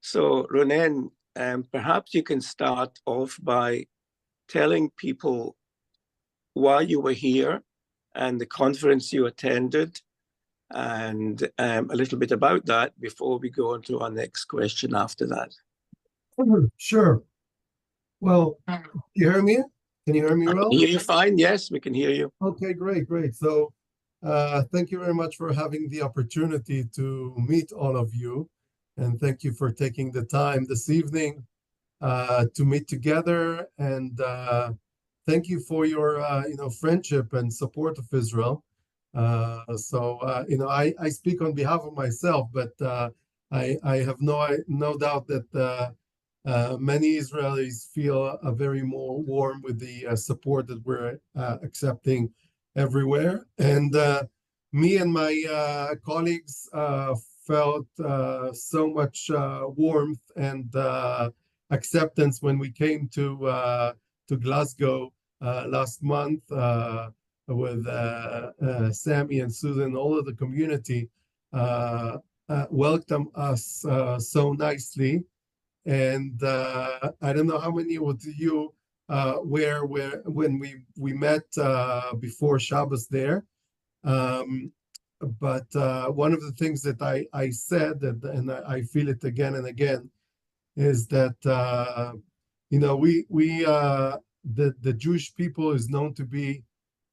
So, Ronen, perhaps you can start off by telling people why you were here and the conference you attended, and a little bit about that before we go on to our next question after that. Sure. Well, you hear me? Can you hear me well? Hear you fine? Yes, we can hear you. Okay, great. So, thank you very much for having the opportunity to meet all of you, and thank you for taking the time this evening to meet together. And thank you for your friendship and support of Israel. I speak on behalf of myself, but I have no doubt that many Israelis feel very more warm with the support that we're accepting everywhere. And me and my colleagues felt so much warmth and acceptance when we came to Glasgow last month with Sammy and Susan. All of the community welcomed us so nicely. And I don't know how many of you were when we met before Shabbos there. But one of the things that I said, and I feel it again and again, is that the Jewish people is known to be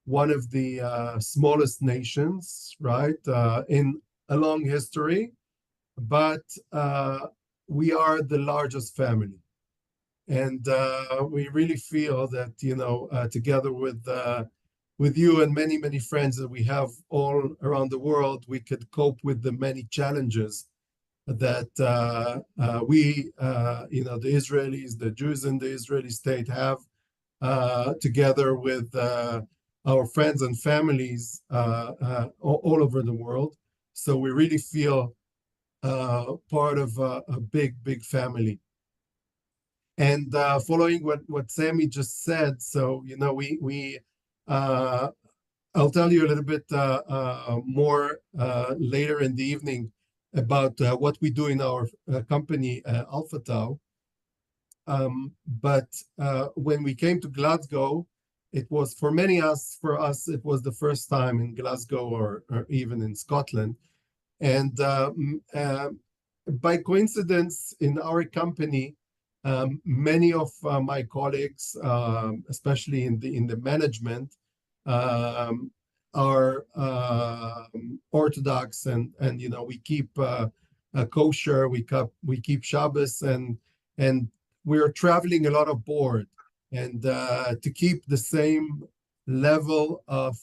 one of the smallest nations, right, in a long history, but we are the largest family, and we really feel that together with you and many friends that we have all around the world, we could cope with the many challenges that the Israelis, the Jews in the Israeli state have, together with our friends and families all over the world. So we really feel part of a big family. And following what Sammy just said, so I'll tell you a little bit more later in the evening about what we do in our company, Alpha Tau. But when we came to Glasgow, it was for us, it was the first time in Glasgow or even in Scotland. And by coincidence, in our company, many of my colleagues, especially in the management, are Orthodox, and we keep kosher, we keep Shabbos, and we're traveling a lot abroad, and to keep the same level of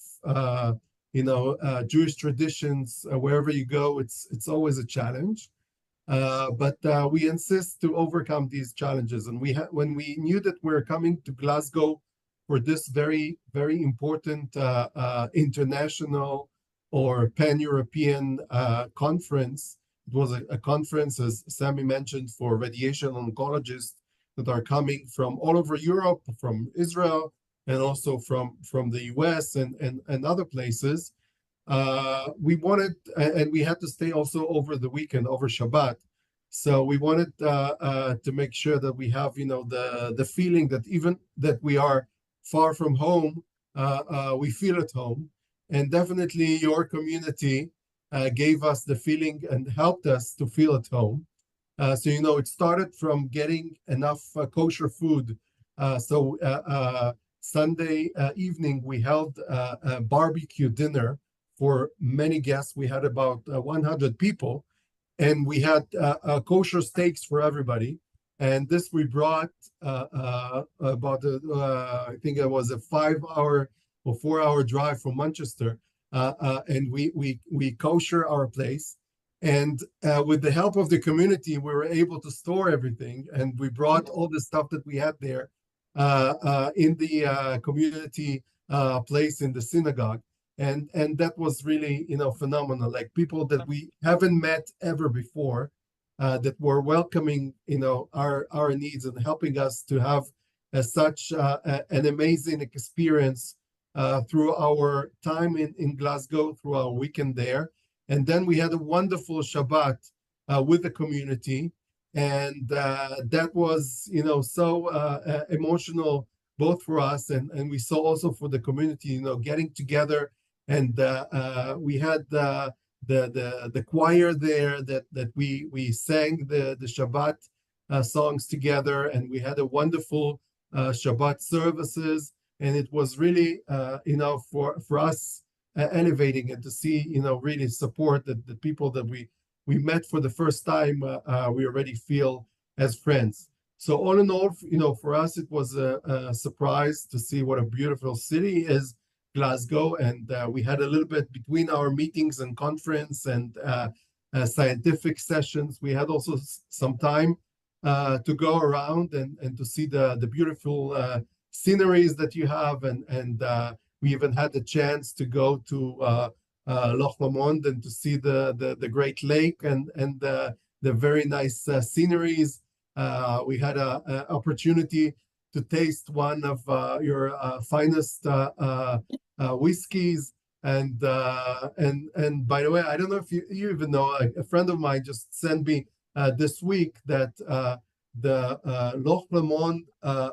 Jewish traditions wherever you go, it's always a challenge. But we insist to overcome these challenges. And when we knew that we're coming to Glasgow for this very important international or pan-European conference, it was a conference, as Sammy mentioned, for radiation oncologists that are coming from all over Europe, from Israel, and also from the US and other places. We wanted, and we had to stay also over the weekend, over Shabbat. So we wanted to make sure that we have, the feeling that even that we are far from home, we feel at home. And definitely your community gave us the feeling and helped us to feel at home. So, it started from getting enough kosher food. Sunday evening, we held a barbecue dinner for many guests. We had about 100 people, and we had kosher steaks for everybody. And this we brought about, I think it was a 5-hour or 4-hour drive from Manchester. And we kosher our place. And with the help of the community, we were able to store everything. And we brought all the stuff that we had there in the community place in the synagogue. And that was really, phenomenal. Like people that we haven't met ever before, that were welcoming, our needs and helping us to have such an amazing experience through our time in Glasgow, through our weekend there. And then we had a wonderful Shabbat with the community. and that was, so emotional both for us and we saw also for the community, getting together, and we had the choir there that we sang the Shabbat songs together, and we had a wonderful Shabbat services, and it was really for us elevating, and to see really support that the people that we met for the first time, we already feel as friends. So all in all, for us, it was a surprise to see what a beautiful city is, Glasgow. And we had a little bit between our meetings and conference and scientific sessions. We had also some time to go around and to see the beautiful sceneries that you have. And we even had the chance to go to Loch Lomond and to see the Great Lake and the very nice sceneries. We had an opportunity to taste one of your finest whiskeys. And by the way, I don't know if you even know, a friend of mine just sent me this week that the Loch Lomond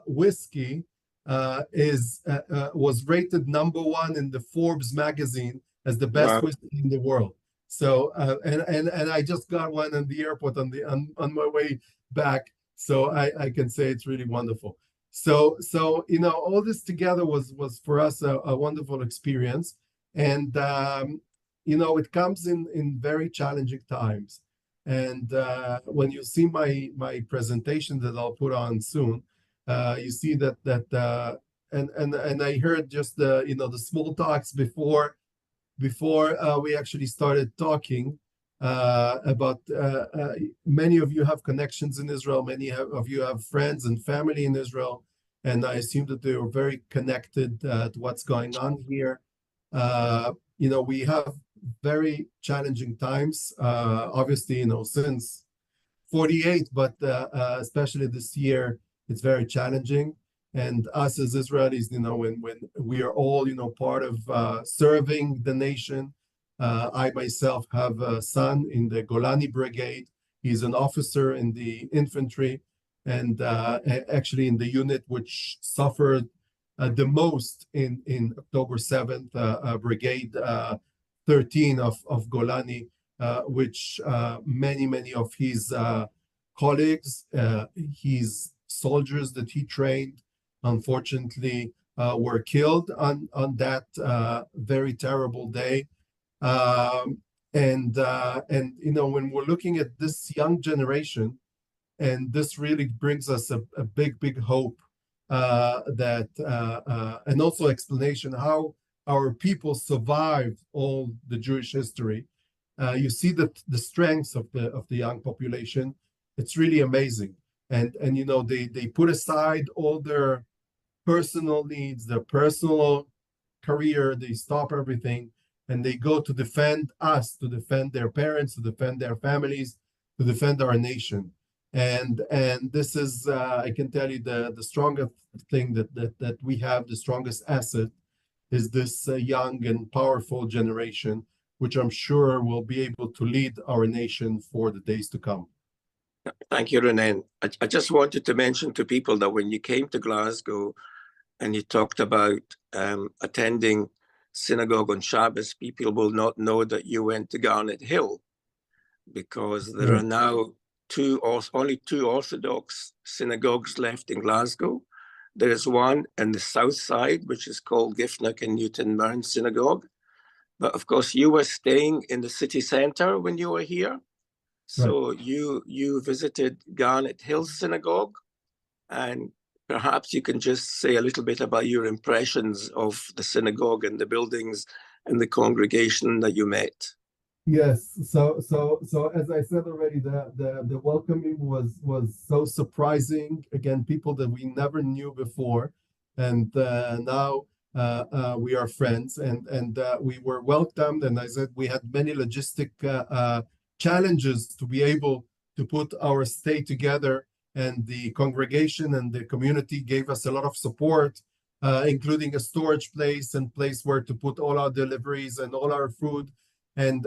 whiskey was rated #1 in the Forbes magazine as the best whiskey in the world. So and I just got one in the airport on my way back. So I can say it's really wonderful. So all this together was for us a wonderful experience. And it comes in very challenging times. And when you see my presentation that I'll put on soon, you see that and I heard just the small talks before we actually started talking about many of you have connections in Israel, many of you have friends and family in Israel, and I assume that they are very connected to what's going on here. We have very challenging times, obviously, since 48, but especially this year, it's very challenging. And us as Israelis, when we are all, part of serving the nation. I myself have a son in the Golani Brigade. He's an officer in the infantry, and actually in the unit which suffered the most in October 7th, Brigade 13 of Golani, which many of his colleagues, his soldiers that he trained, unfortunately, were killed on that very terrible day. And when we're looking at this young generation, and this really brings us a big hope that and also explanation how our people survived all the Jewish history. You see the strengths of the young population. It's really amazing. And they put aside all their personal needs, their personal career, they stop everything, and they go to defend us, to defend their parents, to defend their families, to defend our nation. And this is, I can tell you, the strongest thing that we have, the strongest asset, is this young and powerful generation, which I'm sure will be able to lead our nation for the days to come. Thank you, Ronen. I just wanted to mention to people that when you came to Glasgow and you talked about attending synagogue on Shabbos, people will not know that you went to Garnet Hill, because there are now only two Orthodox synagogues left in Glasgow. There is one in the south side, which is called Giffnock and Newton Mearn Synagogue. But of course, you were staying in the city center when you were here. So you visited Garnet Hill Synagogue, and perhaps you can just say a little bit about your impressions of the synagogue and the buildings and the congregation that you met. Yes. So as I said already, the welcoming was so surprising. Again, people that we never knew before, and now we are friends, and we were welcomed. And I said we had many logistic challenges to be able to put our stay together, and the congregation and the community gave us a lot of support, including a storage place and place where to put all our deliveries and all our food. And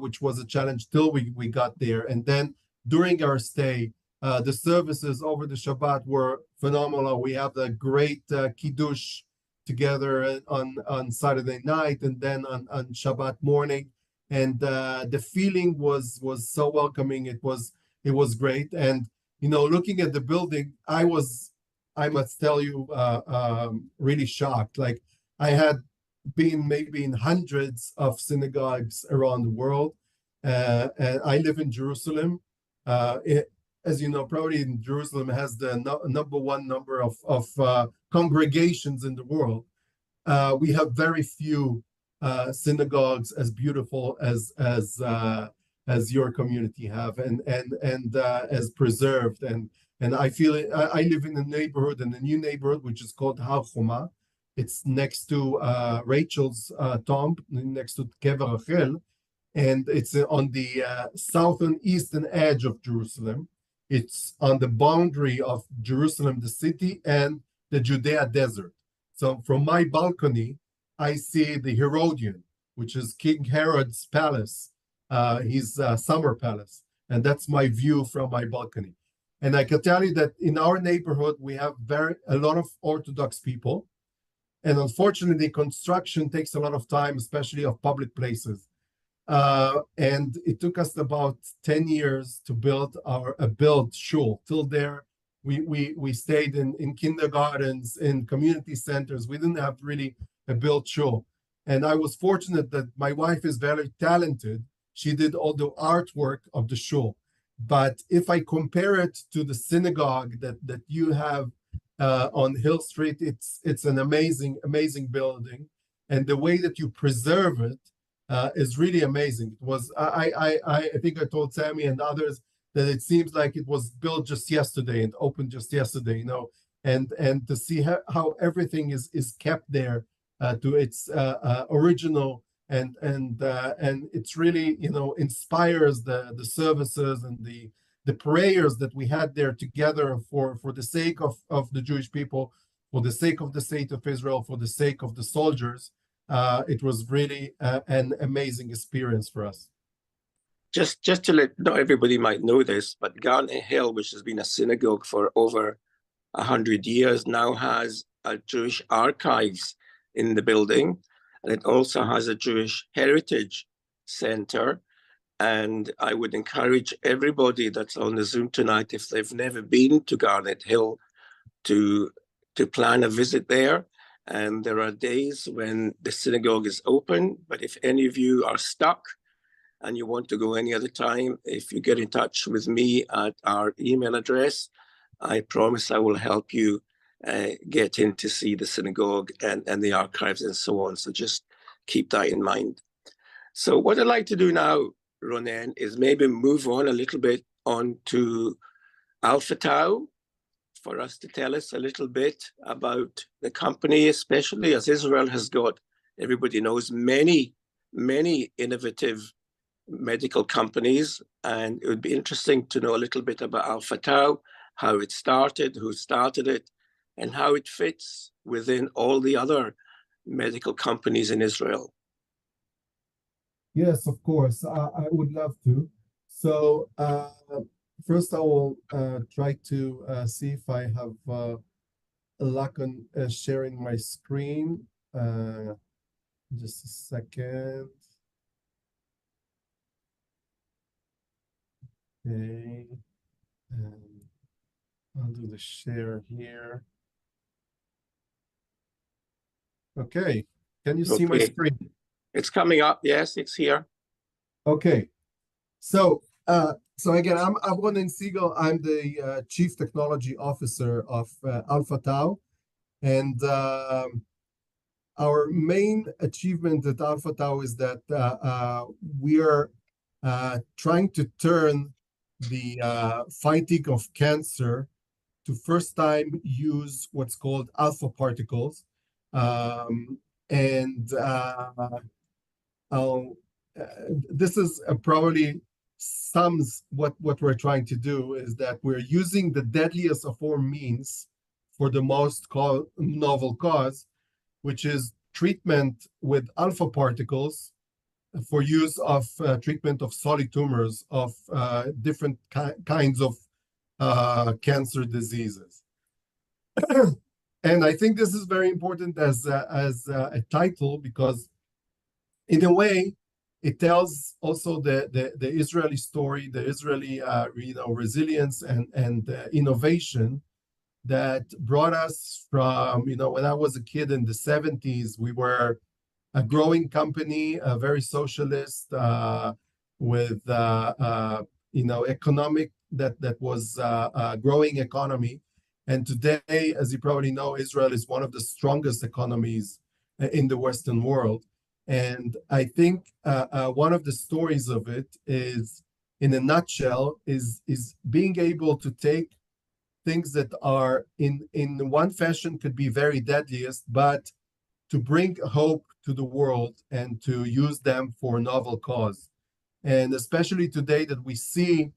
which was a challenge till we got there. And then during our stay, The services over the Shabbat were phenomenal. We have the great Kiddush together on Saturday night and then on Shabbat morning. And the feeling was so welcoming. It was great. And, looking at the building, I must tell you, really shocked. Like I had been maybe in hundreds of synagogues around the world. And I live in Jerusalem. As you know, probably in Jerusalem has the number one number of congregations in the world. We have very few synagogues as beautiful as your community have, and as preserved. And I feel it. I live in a new neighborhood, which is called Har Choma. It's next to Rachel's tomb, next to Kever Rachel, and it's on the southern eastern edge of Jerusalem. It's on the boundary of Jerusalem, the city, and the Judea desert. So from my balcony, I see the Herodian, which is King Herod's palace, his summer palace. And that's my view from my balcony. And I can tell you that in our neighborhood, we have a lot of Orthodox people. And unfortunately, construction takes a lot of time, especially of public places. And it took us about 10 years to build build shul. Till there, we stayed in kindergartens, in community centers. We didn't have really a built shul. And I was fortunate that my wife is very talented. She did all the artwork of the shul. But if I compare it to the synagogue that you have on Hill Street, it's an amazing building, and the way that you preserve it is really amazing. It was I think I told Sammy and others that it seems like it was built just yesterday and opened just yesterday, and to see how everything is kept there to its original, and it's really inspires the services and the prayers that we had there together for the sake of the Jewish people, for the sake of the state of Israel, for the sake of the soldiers. It was really an amazing experience for us. Just to not everybody might know this, but Garnet Hill, which has been a synagogue for over 100 years, now has a Jewish archives in the building, and it also has a Jewish heritage center. And I would encourage everybody that's on the Zoom tonight, if they've never been to Garnet Hill, to plan a visit there. And there are days when the synagogue is open, but if any of you are stuck and you want to go any other time, if you get in touch with me at our email address, I promise I will help you get in to see the synagogue and the archives and so on. So just keep that in mind. So what I'd like to do now, Ronen, is maybe move on a little bit on to Alpha Tau, for us to tell us a little bit about the company, especially as Israel has got, everybody knows, many innovative medical companies. And it would be interesting to know a little bit about Alpha Tau, how it started, who started it, and how it fits within all the other medical companies in Israel. Yes, of course. I would love to. So first, I will try to see if I have luck on sharing my screen. Just a second. Okay. I'll do the share here. Okay. Can you see my screen? It's coming up. Yes, it's here. Okay. So again, I'm Ronen Segal. I'm the Chief Technology Officer of Alpha Tau, and our main achievement at Alpha Tau is that we are trying to turn the fighting of cancer to first time use what's called alpha particles, and this is probably sums what we're trying to do, is that we're using the deadliest of all means for the most novel cause, which is treatment with alpha particles for use of treatment of solid tumors of different kinds of cancer diseases. And I think this is very important as a title, because in a way, it tells also the Israeli story, the Israeli resilience and innovation that brought us from, when I was a kid in the 70s, we were a growing company, a very socialist, with economic that was a growing economy. And today, as you probably know, Israel is one of the strongest economies in the Western world. And I think one of the stories of it is, in a nutshell, is being able to take things that are in one fashion could be very deadliest, but to bring hope to the world and to use them for a novel cause. And especially today that we see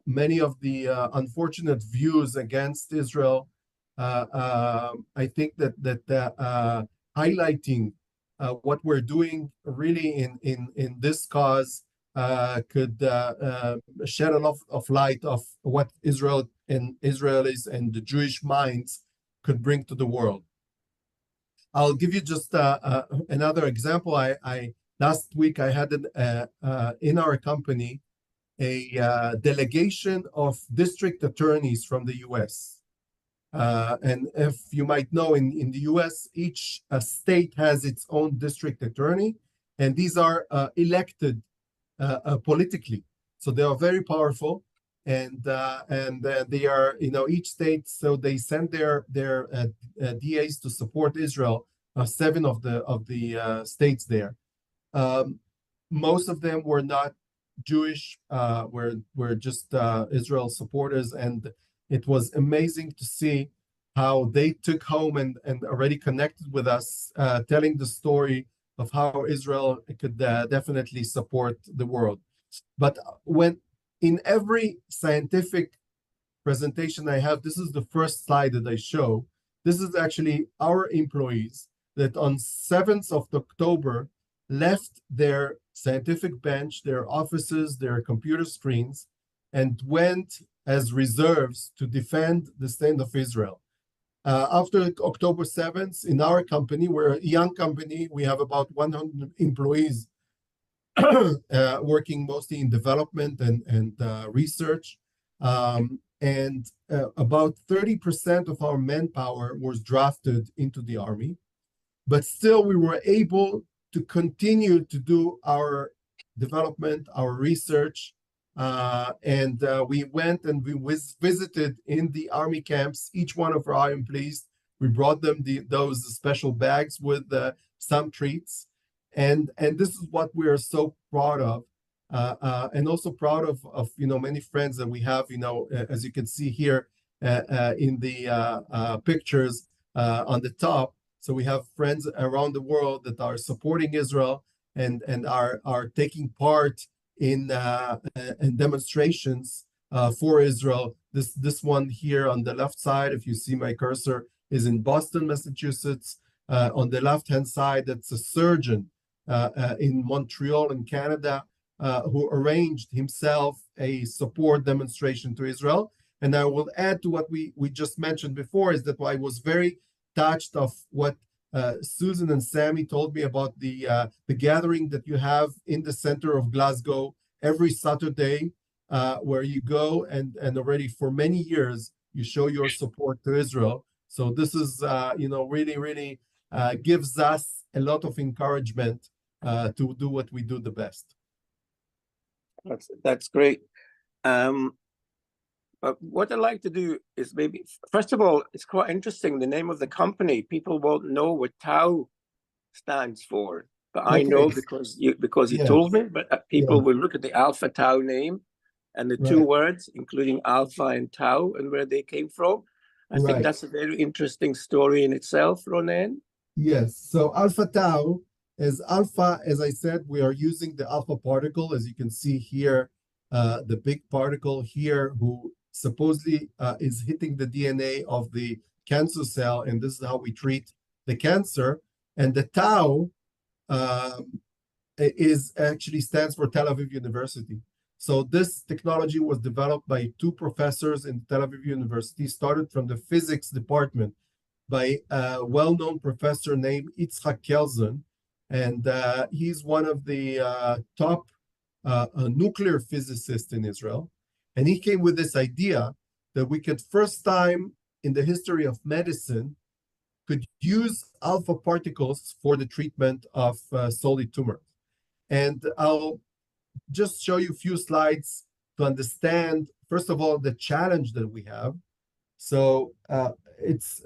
many of the unfortunate views against Israel, I think that highlighting what we're doing really in this cause could shed a lot of light of what Israel and Israelis and the Jewish minds could bring to the world. I'll give you just another example. I last week I had in our company a delegation of district attorneys from the U.S. And if you might know, in the U.S., each state has its own district attorney, and these are elected politically, so they are very powerful, and they are, each state. So they send their DAs to support Israel. 7 of the states there. Most of them were not Jewish. Were just Israel supporters, and it was amazing to see how they took home and already connected with us, telling the story of how Israel could definitely support the world. But when in every scientific presentation I have, this is the first slide that I show. This is actually our employees that on 7th of October left their scientific bench, their offices, their computer screens, and went as reserves to defend the state of Israel. After October 7th, in our company, we're a young company, we have about 100 employees working mostly in development and research. And about 30% of our manpower was drafted into the army. But still, we were able to continue to do our development, our research, and we went and we visited in the army camps, each one of our employees. We brought them those special bags with some treats. And this is what we are so proud of. And also proud of many friends that we have, as you can see here in the pictures on the top. So we have friends around the world that are supporting Israel and are taking part in demonstrations for Israel. This one here on the left side, if you see my cursor, is in Boston, Massachusetts. On the left-hand side, that's a surgeon in Montreal in Canada who arranged himself a support demonstration to Israel. And I will add to what we just mentioned before, is that I was very touched of what Susan and Sammy told me about the gathering that you have in the center of Glasgow every Saturday, where you go and already for many years you show your support to Israel. So this is really gives us a lot of encouragement to do what we do the best. That's great. But what I'd like to do is maybe, first of all, it's quite interesting, the name of the company. People won't know what Tau stands for, but I know because you told me, but people will look at the Alpha Tau name and the two words, including Alpha and Tau, and where they came from. I think that's a very interesting story in itself, Ronen. Yes, so Alpha Tau is Alpha, as I said, we are using the alpha particle, as you can see here, the big particle here, who supposedly is hitting the DNA of the cancer cell, and this is how we treat the cancer. And the Tau is actually stands for Tel Aviv University. So this technology was developed by two professors in Tel Aviv University, started from the physics department by a well-known professor named Itzhak Kelzon. And he's one of the top nuclear physicists in Israel. And he came with this idea that we could, first time in the history of medicine, could use alpha particles for the treatment of solid tumors. And I'll just show you a few slides to understand, first of all, the challenge that we have. So it's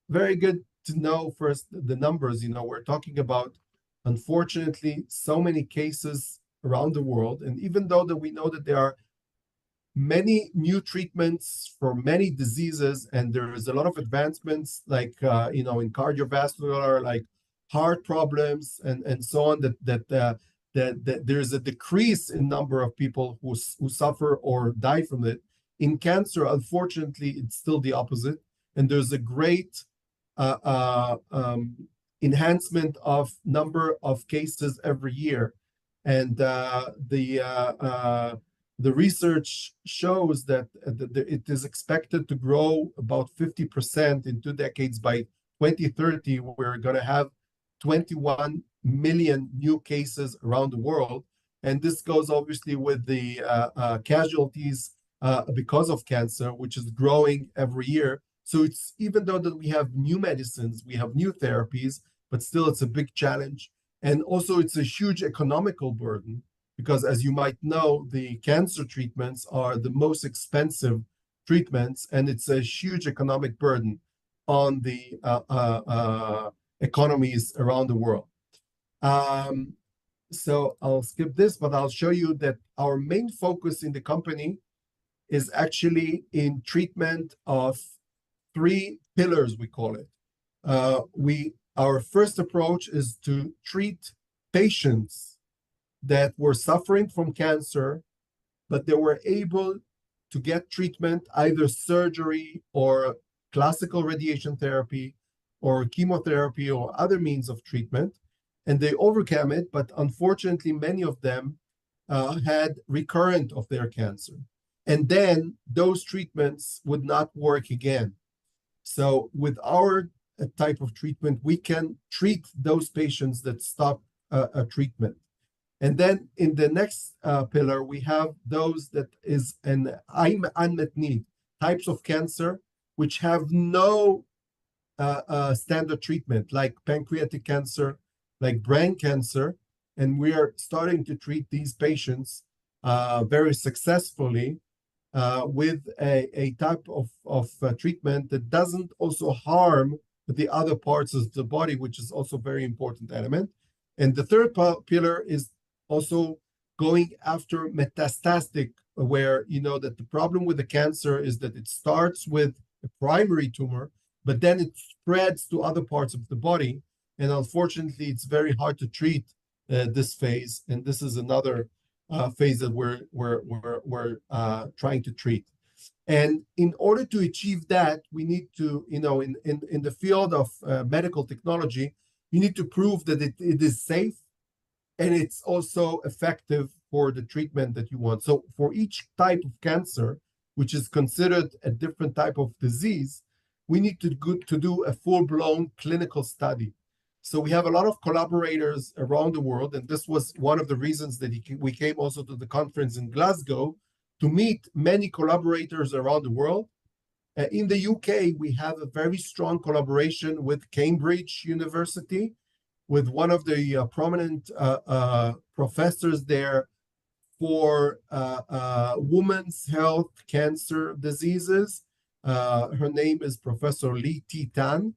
very good to know first the numbers. We're talking about, unfortunately, so many cases around the world. And even though that we know that there are many new treatments for many diseases, and there is a lot of advancements like in cardiovascular, like heart problems and so on, that there's a decrease in number of people who suffer or die from it. In cancer, unfortunately, it's still the opposite, and there's a great enhancement of number of cases every year. And the research shows that it is expected to grow about 50% in 2 decades. By 2030, we're going to have 21 million new cases around the world. And this goes obviously with the casualties because of cancer, which is growing every year. So it's, even though that we have new medicines, we have new therapies, but still it's a big challenge. And also it's a huge economical burden, because as you might know, the cancer treatments are the most expensive treatments, and it's a huge economic burden on the economies around the world. So I'll skip this, but I'll show you that our main focus in the company is actually in treatment of 3 pillars, we call it. Our first approach is to treat patients that were suffering from cancer, but they were able to get treatment, either surgery or classical radiation therapy or chemotherapy or other means of treatment, and they overcame it. But unfortunately, many of them had recurrent of their cancer. And then those treatments would not work again. So with our type of treatment, we can treat those patients that stop a treatment. And then in the next pillar, we have those that is an unmet need, types of cancer which have no standard treatment, like pancreatic cancer, like brain cancer. And we are starting to treat these patients very successfully with a type of treatment that doesn't also harm the other parts of the body, which is also a very important element. And the third pillar is also going after metastatic, where that the problem with the cancer is that it starts with a primary tumor, but then it spreads to other parts of the body. And unfortunately, it's very hard to treat this phase. And this is another phase that we're trying to treat. And in order to achieve that, we need to, in the field of medical technology, you need to prove that it is safe and it's also effective for the treatment that you want. So for each type of cancer, which is considered a different type of disease, we need to do a full-blown clinical study. So we have a lot of collaborators around the world, and this was one of the reasons that we came also to the conference in Glasgow, to meet many collaborators around the world. In the UK, we have a very strong collaboration with Cambridge University, with one of the prominent professors there for women's health cancer diseases. Her name is Professor Lee T. Tan,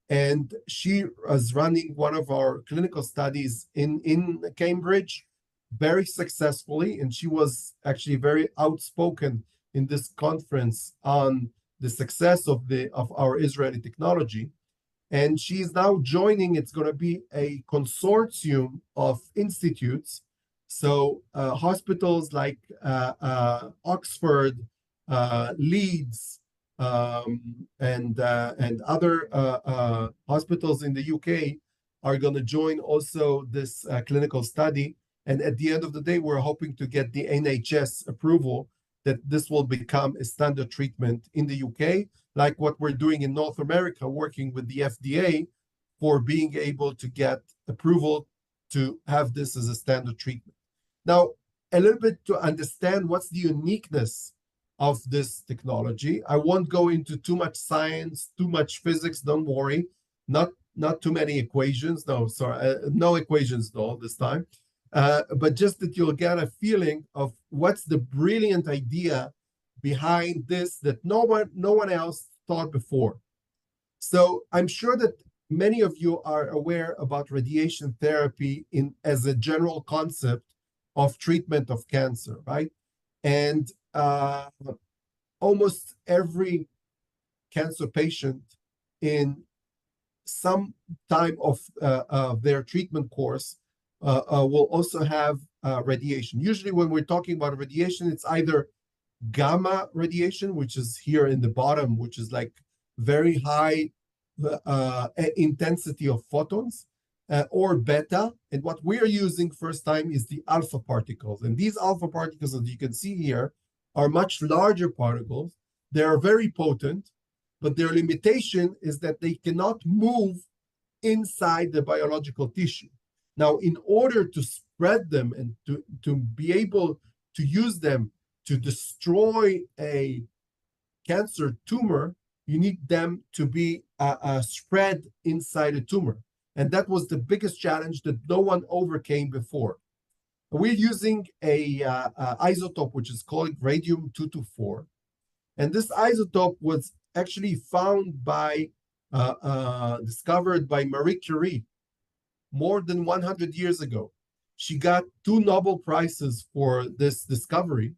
and she is running one of our clinical studies in Cambridge very successfully, and she was actually very outspoken in this conference on the success of our Israeli technology. And she's now joining, it's going to be a consortium of institutes. So hospitals like Oxford, Leeds, and other hospitals in the UK are going to join also this clinical study. And at the end of the day, we're hoping to get the NHS approval that this will become a standard treatment in the UK, like what we're doing in North America, working with the FDA for being able to get approval to have this as a standard treatment. Now, a little bit to understand what's the uniqueness of this technology. I won't go into too much science, too much physics, don't worry. Not too many equations. No, sorry, no equations though this time. But just that you'll get a feeling of what's the brilliant idea behind this that no one else thought before. So I'm sure that many of you are aware about radiation therapy as a general concept of treatment of cancer, right? And almost every cancer patient in some time of their treatment course will also have radiation. Usually when we're talking about radiation, it's either gamma radiation, which is here in the bottom, which is like very high intensity of photons, or beta. And what we're using first time is the alpha particles. And these alpha particles, as you can see here, are much larger particles. They are very potent, but their limitation is that they cannot move inside the biological tissue. Now, in order to spread them and to be able to use them to destroy a cancer tumor, you need them to be spread inside a tumor. And that was the biggest challenge that no one overcame before. We're using a isotope, which is called radium-224. And this isotope was actually found discovered by Marie Curie more than 100 years ago. She got 2 Nobel Prizes for this discovery,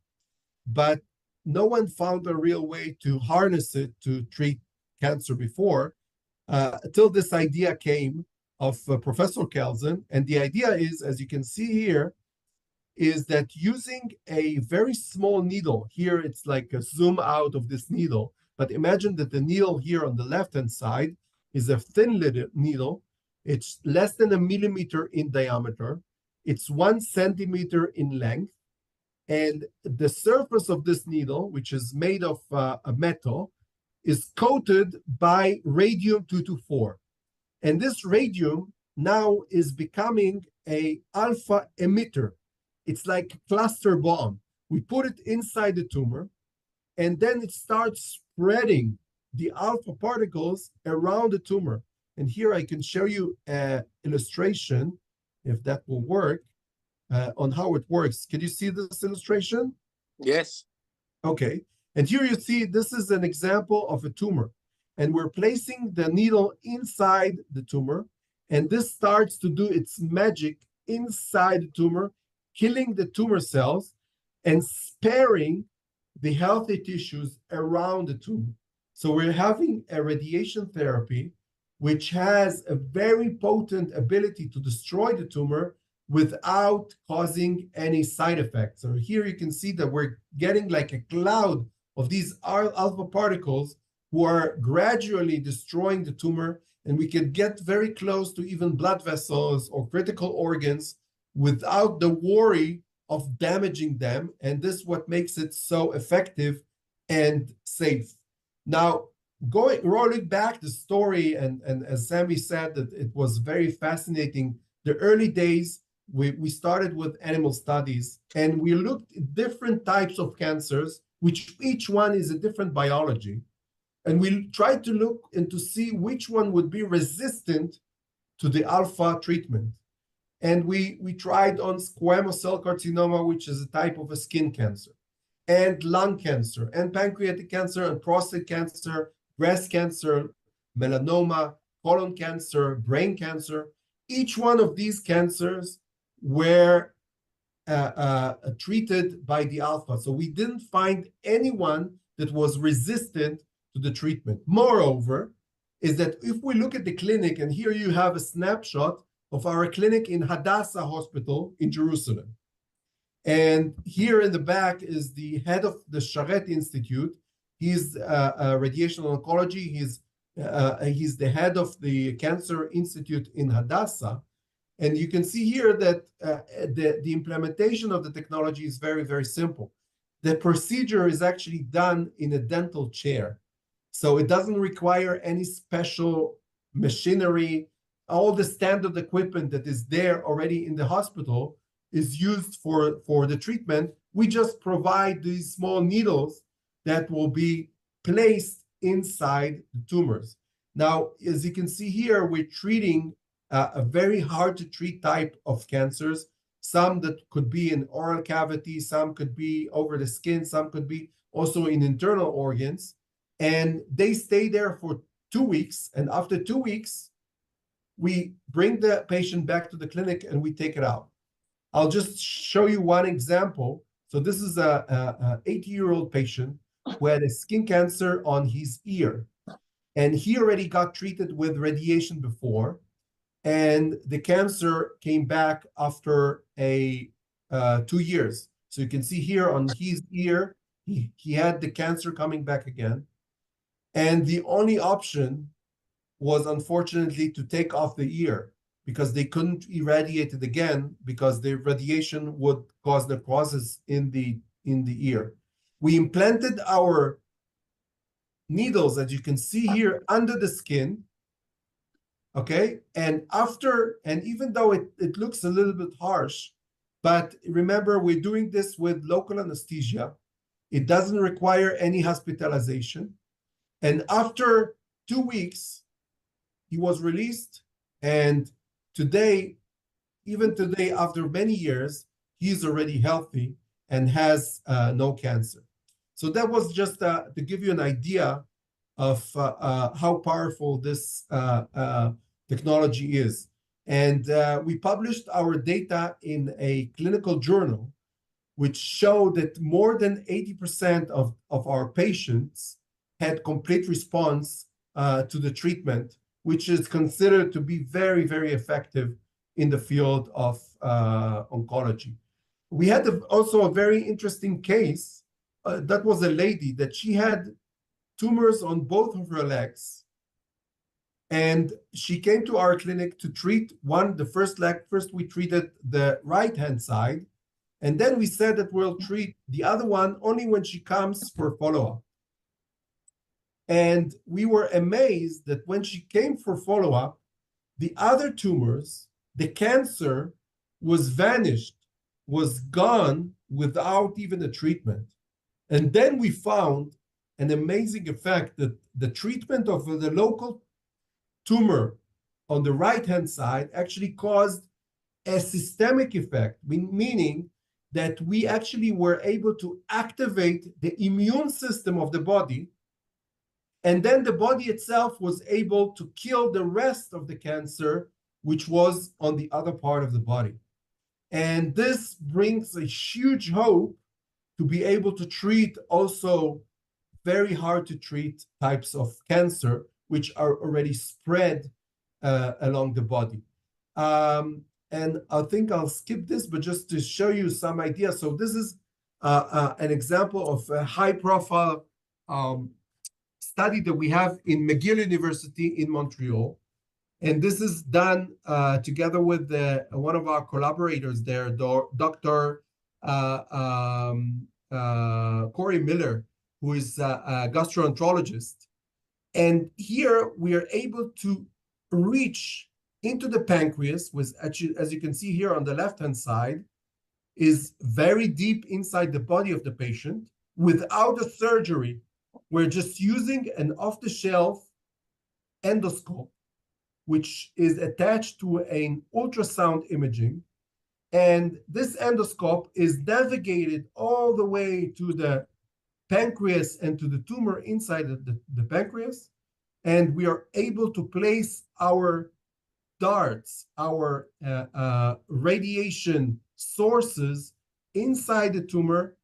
but no one found a real way to harness it to treat cancer before, until this idea came of Professor Kelsen. And the idea is, as you can see here, is that using a very small needle, here it's like a zoom out of this needle, but imagine that the needle here on the left-hand side is a thin needle. It's less than 1 millimeter in diameter. It's 1 centimeter in length. And the surface of this needle, which is made of a metal, is coated by radium-224. And this radium now is becoming an alpha emitter. It's like a cluster bomb. We put it inside the tumor, and then it starts spreading the alpha particles around the tumor. And here I can show you an illustration, if that will work, on how it works. Can you see this illustration? Yes. Okay. And here you see this is an example of a tumor. And we're placing the needle inside the tumor. And this starts to do its magic inside the tumor, killing the tumor cells and sparing the healthy tissues around the tumor. So we're having a radiation therapy which has a very potent ability to destroy the tumor without causing any side effects. So here you can see that we're getting like a cloud of these alpha particles who are gradually destroying the tumor, and we can get very close to even blood vessels or critical organs without the worry of damaging them. And this is what makes it so effective and safe. Now, rolling back the story, and as Sammy said, that it was very fascinating. The early days, we started with animal studies, and we looked at different types of cancers, which each one is a different biology. And we tried to look and to see which one would be resistant to the alpha treatment. And we tried on squamous cell carcinoma, which is a type of a skin cancer, and lung cancer, and pancreatic cancer, and prostate cancer, breast cancer, melanoma, colon cancer, brain cancer. Each one of these cancers were treated by the alpha. So we didn't find anyone that was resistant to the treatment. Moreover, is that if we look at the clinic, and here you have a snapshot of our clinic in Hadassah Hospital in Jerusalem. And here in the back is the head of the Sharet Institute. He's radiation oncology. He's the head of the Cancer Institute in Hadassah. And you can see here that the implementation of the technology is very, very simple. The procedure is actually done in a dental chair. So it doesn't require any special machinery. All the standard equipment that is there already in the hospital is used for the treatment. We just provide these small needles that will be placed inside the tumors. Now, as you can see here, we're treating a very hard to treat type of cancers. Some that could be in oral cavity, some could be over the skin, some could be also in internal organs. And they stay there for 2 weeks. And after 2 weeks, we bring the patient back to the clinic and we take it out. I'll just show you one example. So this is a 80-year-old patient who had a skin cancer on his ear. And he already got treated with radiation before. And the cancer came back after 2 years. So you can see here on his ear, he had the cancer coming back again. And the only option was, unfortunately, to take off the ear because they couldn't irradiate it again because the radiation would cause necrosis in the ear. We implanted our needles, as you can see here, under the skin. Okay, and even though it looks a little bit harsh, but remember, we're doing this with local anesthesia. It doesn't require any hospitalization. And after 2 weeks, he was released. And today, even today, after many years, he's already healthy and has no cancer. So that was just to give you an idea of how powerful this technology is. And we published our data in a clinical journal, which showed that more than 80% of our patients had complete response to the treatment, which is considered to be very, very effective in the field of oncology. We had also a very interesting case. That was a lady that she had tumors on both of her legs. And she came to our clinic to treat the first leg. First, we treated the right-hand side. And then we said that we'll treat the other one only when she comes for follow-up. And we were amazed that when she came for follow-up, the other tumors, the cancer was vanished, was gone without even a treatment. And then we found an amazing effect that the treatment of the local tumor on the right-hand side actually caused a systemic effect, meaning that we actually were able to activate the immune system of the body, and then the body itself was able to kill the rest of the cancer, which was on the other part of the body. And this brings a huge hope to be able to treat also very hard to treat types of cancer, which are already spread along the body. And I think I'll skip this, but just to show you some ideas. So this is an example of a high-profile study that we have in McGill University in Montreal. And this is done together with one of our collaborators there, Dr. Corey Miller, who is a gastroenterologist. And here we are able to reach into the pancreas, which, as you can see here on the left-hand side, is very deep inside the body of the patient without a surgery. We're just using an off-the-shelf endoscope, which is attached to an ultrasound imaging. And this endoscope is navigated all the way to the pancreas and to the tumor inside the pancreas. And we are able to place our darts, our radiation sources inside the tumor.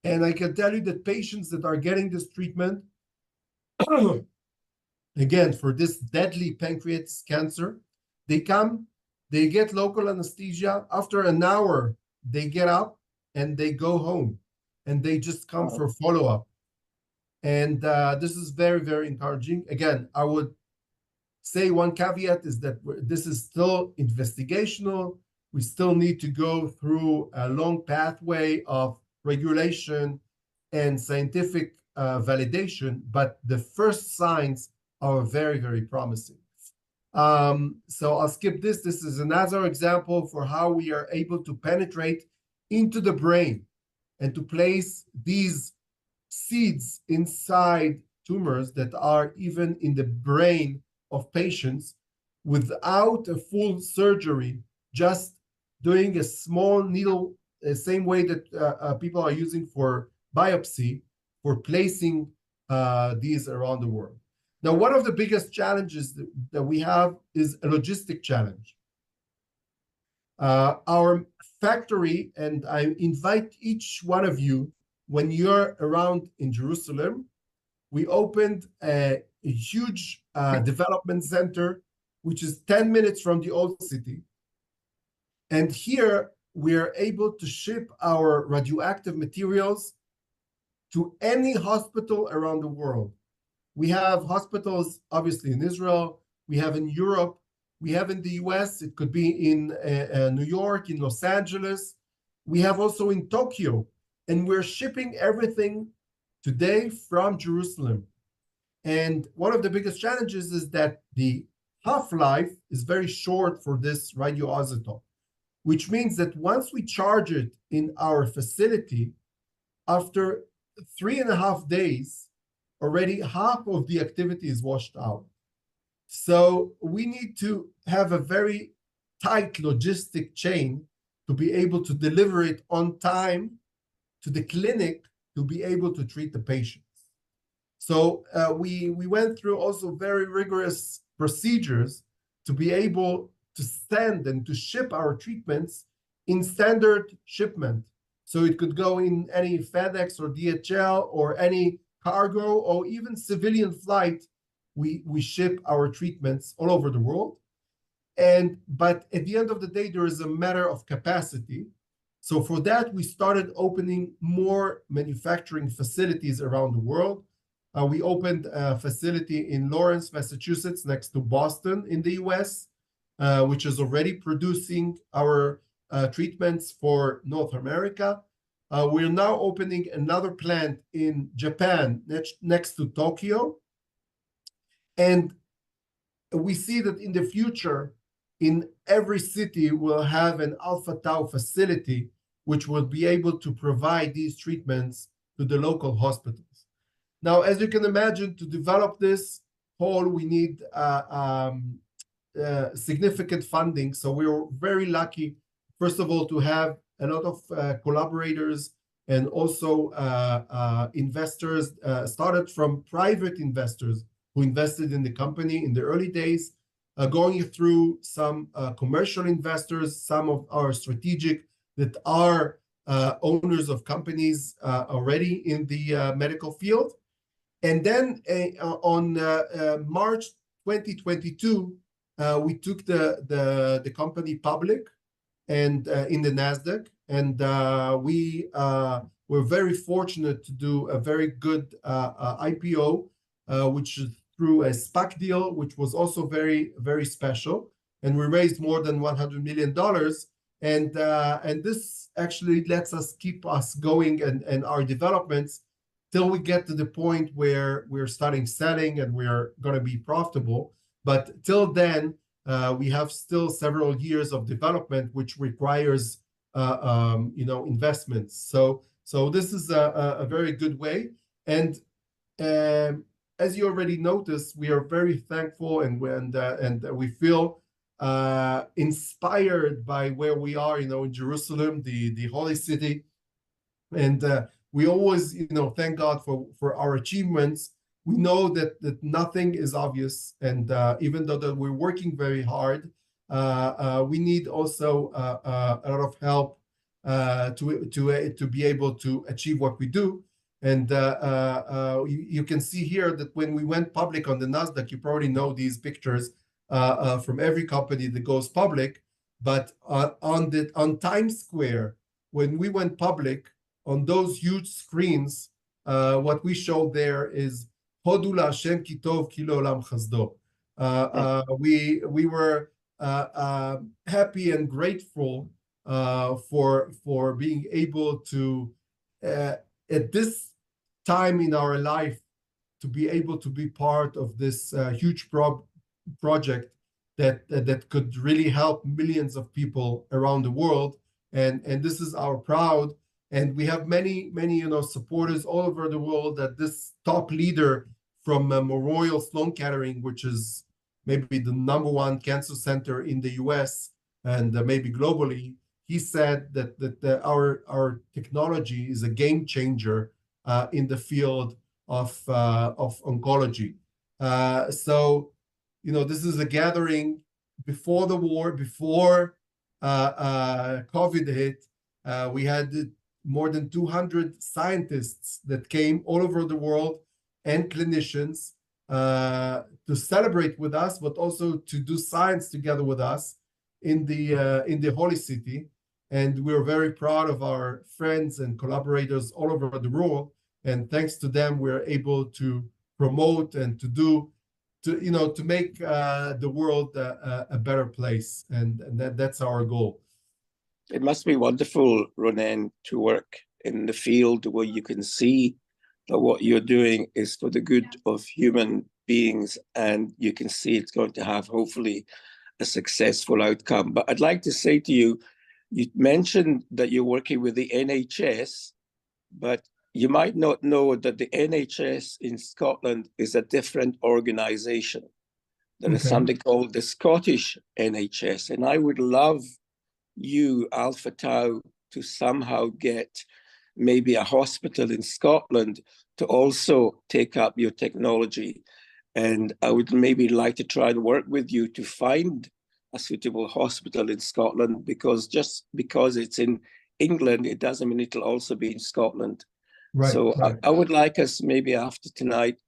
And I can tell you that patients that are getting this treatment, again, for this deadly pancreatic cancer, they come, they get local anesthesia. After an hour, they get up and they go home and they just come for follow-up. And this is very, very encouraging. Again, I would say one caveat is that this is still investigational. We still need to go through a long pathway of regulation and scientific validation, but the first signs are very, very promising. So I'll skip this. This is another example for how we are able to penetrate into the brain and to place these seeds inside tumors that are even in the brain of patients without a full surgery, just doing a small needle, the same way that people are using for biopsy, for placing these around the world. Now, one of the biggest challenges that we have is a logistic challenge. Our factory, and I invite each one of you, when you're around in Jerusalem, we opened a huge development center, which is 10 minutes from the old city. And here we are able to ship our radioactive materials to any hospital around the world. We have hospitals, obviously, in Israel. We have in Europe. We have in the US. It could be in New York, in Los Angeles. We have also in Tokyo. And we're shipping everything today from Jerusalem. And one of the biggest challenges is that the half-life is very short for this radioisotope, which means that once we charge it in our facility, after 3.5 days, already half of the activity is washed out. So we need to have a very tight logistic chain to be able to deliver it on time to the clinic to be able to treat the patients. So we went through also very rigorous procedures to be able to send and to ship our treatments in standard shipment. So it could go in any FedEx or DHL or any cargo or even civilian flight. We ship our treatments all over the world. But at the end of the day, there is a matter of capacity. So for that, we started opening more manufacturing facilities around the world. We opened a facility in Lawrence, Massachusetts, next to Boston in the US, which is already producing our treatments for North America. We're now opening another plant in Japan, next to Tokyo. And we see that in the future, in every city, we'll have an Alpha Tau facility, which will be able to provide these treatments to the local hospitals. Now, as you can imagine, to develop this whole, we need significant funding. So we were very lucky, first of all, to have a lot of collaborators and also investors, started from private investors who invested in the company in the early days, going through some commercial investors, some of our strategic that are owners of companies already in the medical field. And then on March 2022, we took the company public and in the NASDAQ. And we were very fortunate to do a very good IPO, which is through a SPAC deal, which was also very, very special. And we raised more than $100 million. And this actually lets us keep us going and our developments till we get to the point where we're starting selling and we're going to be profitable. But till then, we have still several years of development, which requires investments. So this is a very good way. And as you already noticed, we are very thankful and we feel inspired by where we are, in Jerusalem, the holy city. And we always, thank God for our achievements. We know that nothing is obvious, and even though that we're working very hard, we need also a lot of help to be able to achieve what we do. And you can see here that when we went public on the NASDAQ, you probably know these pictures from every company that goes public. But on Times Square, when we went public, on those huge screens, what we showed there is Hodu LaHashem ki tov ki le'olam chasdo. We were happy and grateful for being able to at this time in our life to be able to be part of this huge project that could really help millions of people around the world, and this is our proud. And we have many supporters all over the world. That this top leader from Memorial Sloan Kettering, which is maybe the #1 cancer center in the US and maybe globally, he said that our technology is a game changer in the field of oncology. So, this is a gathering before the war, before COVID hit. We had more than 200 scientists that came all over the world and clinicians to celebrate with us, but also to do science together with us in the Holy City. And we're very proud of our friends and collaborators all over the world. And thanks to them, we're able to promote and to make the world a better place. And that's our goal. It must be wonderful, Ronen, to work in the field where you can see that what you're doing is for the good of human beings, and you can see it's going to have hopefully a successful outcome. But I'd like to say to you, you mentioned that you're working with the NHS, but you might not know that the NHS in Scotland is a different organisation. There is something called the Scottish NHS, and I would love you, Alpha Tau, to somehow get maybe a hospital in Scotland to also take up your technology. And I would maybe like to try and work with you to find a suitable hospital in Scotland, because just because it's in England, it doesn't mean it'll also be in Scotland. Right, so right. I would like us maybe after tonight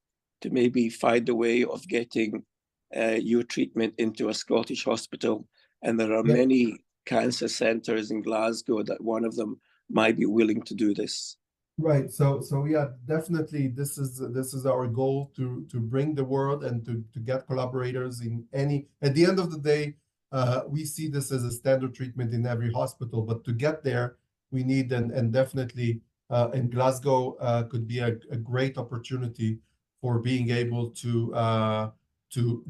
to maybe find a way of getting your treatment into a Scottish hospital. And there are many cancer centers in Glasgow that one of them might be willing to do this. Right. So yeah, definitely this is our goal to bring the world and to get collaborators in any. At the end of the day, we see this as a standard treatment in every hospital, but to get there, we need and definitely in Glasgow could be a great opportunity for being able to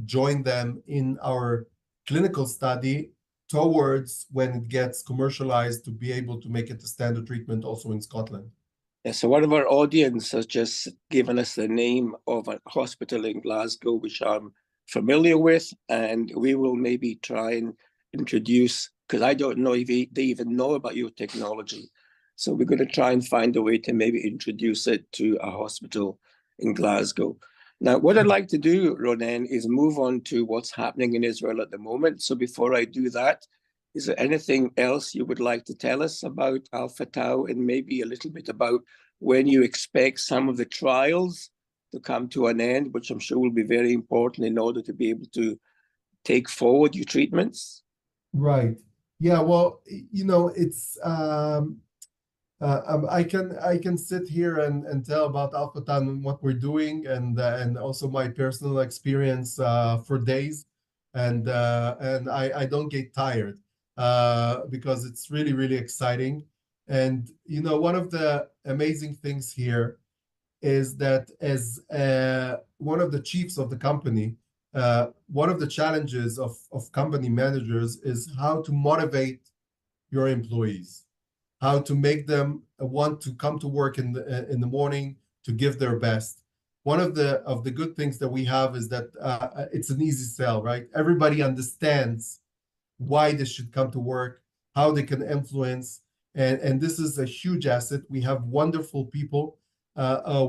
join them in our clinical study towards when it gets commercialized, to be able to make it a standard treatment also in Scotland. Yeah, so one of our audience has just given us the name of a hospital in Glasgow, which I'm familiar with, and we will maybe try and introduce, because I don't know if they even know about your technology. So we're going to try and find a way to maybe introduce it to a hospital in Glasgow. Now, what I'd like to do, Ronen, is move on to what's happening in Israel at the moment. So before I do that, is there anything else you would like to tell us about Alpha Tau, and maybe a little bit about when you expect some of the trials to come to an end, which I'm sure will be very important in order to be able to take forward your treatments? Right. Yeah. Well, it's I can sit here and tell about Alpha Tau and what we're doing, and also my personal experience for days, and I don't get tired because it's really, really exciting. And one of the amazing things here is that as one of the chiefs of the company, one of the challenges of company managers is how to motivate your employees, how to make them want to come to work in the morning to give their best. One of the good things that we have is that it's an easy sell, right? Everybody understands why they should come to work, how they can influence, and this is a huge asset. We have wonderful people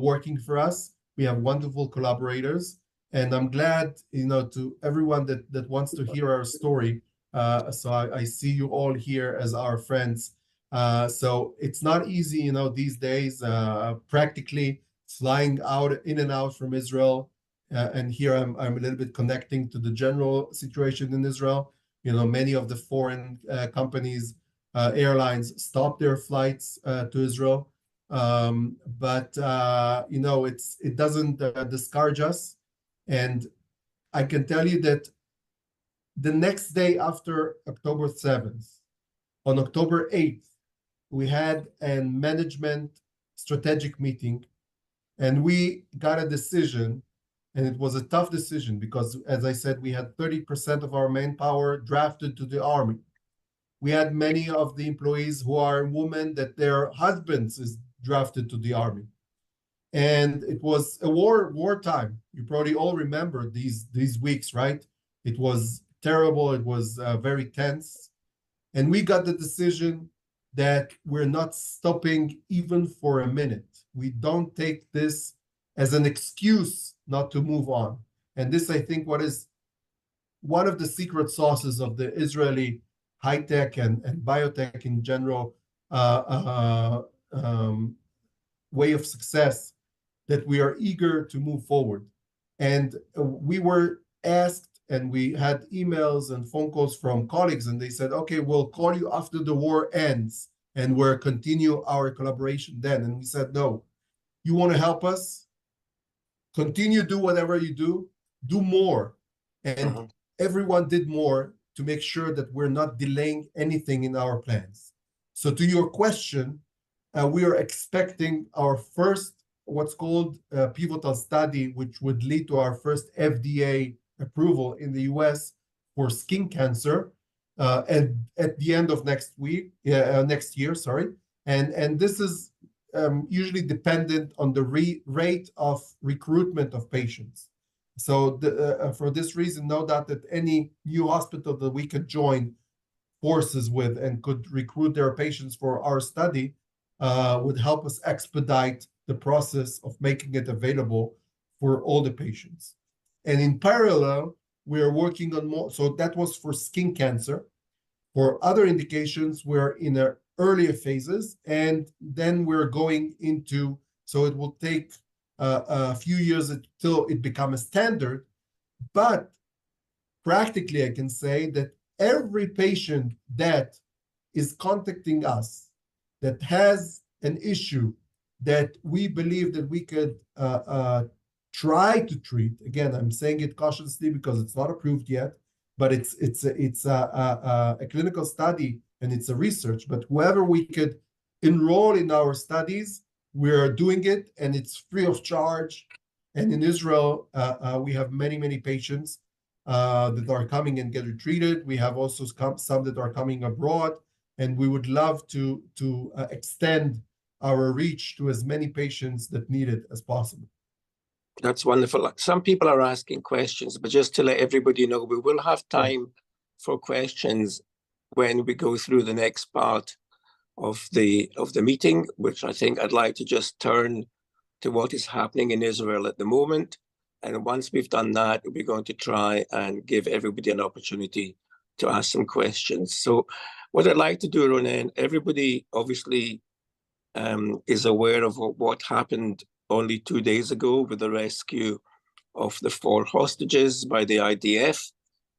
working for us. We have wonderful collaborators, and I'm glad, to everyone that wants to hear our story. So I see you all here as our friends. So it's not easy, these days, practically flying out in and out from Israel. And here I'm a little bit connecting to the general situation in Israel. Many of the foreign companies, airlines stop their flights to Israel. But it doesn't discourage us. And I can tell you that the next day after October 7th, on October 8th, we had a management strategic meeting, and we got a decision, and it was a tough decision because, as I said, we had 30% of our manpower drafted to the army. We had many of the employees who are women that their husbands is drafted to the army. And it was a wartime. You probably all remember these weeks, right? It was terrible. It was very tense. And we got the decision that we're not stopping even for a minute. We don't take this as an excuse not to move on. And this, I think, what is one of the secret sauces of the Israeli high tech and biotech in general way of success, that we are eager to move forward. And we were asked, and we had emails and phone calls from colleagues, and they said, okay, we'll call you after the war ends, and we'll continue our collaboration then. And we said, no, you want to help us? Continue, do whatever you do more. And everyone did more to make sure that we're not delaying anything in our plans. So to your question, we are expecting our first what's called a pivotal study, which would lead to our first FDA approval in the US for skin cancer at the end of next year, sorry. And this is usually dependent on the rate of recruitment of patients. So for this reason, no doubt that any new hospital that we could join forces with and could recruit their patients for our study would help us expedite the process of making it available for all the patients. And in parallel, we are working on more. So that was for skin cancer. For other indications, we're in the earlier phases, and then we're going into, so it will take a few years until it becomes a standard. But practically, I can say that every patient that is contacting us that has an issue that we believe that we could try to treat. Again, I'm saying it cautiously because it's not approved yet, but it's a clinical study and it's a research. But whoever we could enroll in our studies, we're doing it, and it's free of charge. And in Israel, we have many patients that are coming and getting treated. We have also some that are coming abroad, and we would love to extend our reach to as many patients that need it as possible. That's wonderful. Some people are asking questions, but just to let everybody know, we will have time for questions when we go through the next part of the meeting, which I think I'd like to just turn to what is happening in Israel at the moment. And once we've done that, we're going to try and give everybody an opportunity to ask some questions. So what I'd like to do, Ronen, everybody obviously is aware of what happened only 2 days ago with the rescue of the 4 hostages by the IDF.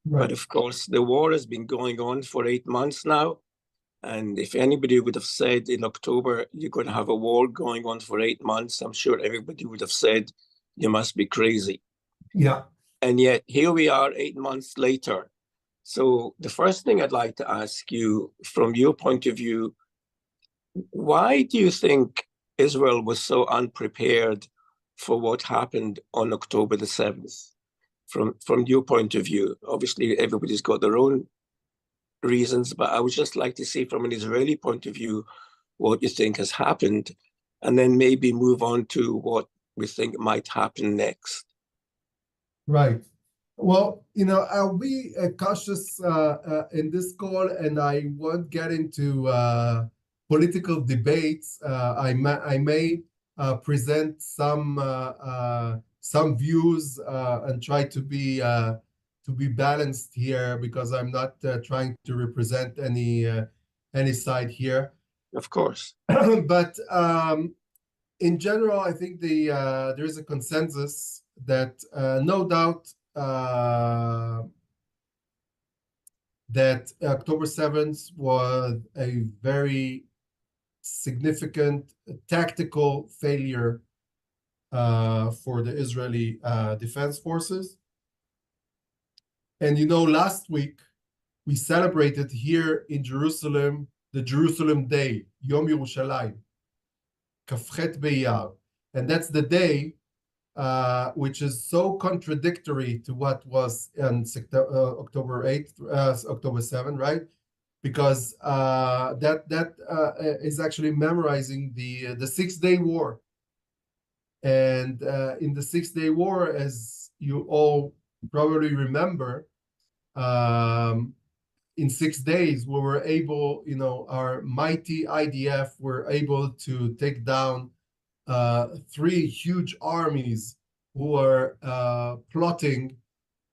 Right. But of course, the war has been going on for 8 months now. And if anybody would have said in October, you're going to have a war going on for 8 months, I'm sure everybody would have said, you must be crazy. Yeah. And yet here we are 8 months later. So the first thing I'd like to ask you, from your point of view, why do you think Israel was so unprepared for what happened on October the 7th? From your point of view, obviously everybody's got their own reasons, but I would just like to see from an Israeli point of view what you think has happened, and then maybe move on to what we think might happen next. Right. Well, I'll be cautious in this call, and I won't get into political debates. I may present some views and try to be balanced here, because I'm not trying to represent any side here. Of course. But in general, I think there is a consensus that no doubt that October 7th was a very significant tactical failure for the Israeli defense forces. And last week we celebrated here in Jerusalem the Jerusalem Day, Yom Yerushalayim, Kafchet Be'Iyar, and that's the day which is so contradictory to what was on October 8th, October 7th, right? Because that is actually memorizing the 6-day war. And in the 6-day war, as you all probably remember, in 6 days, we were able, our mighty IDF were able to take down 3 huge armies who are plotting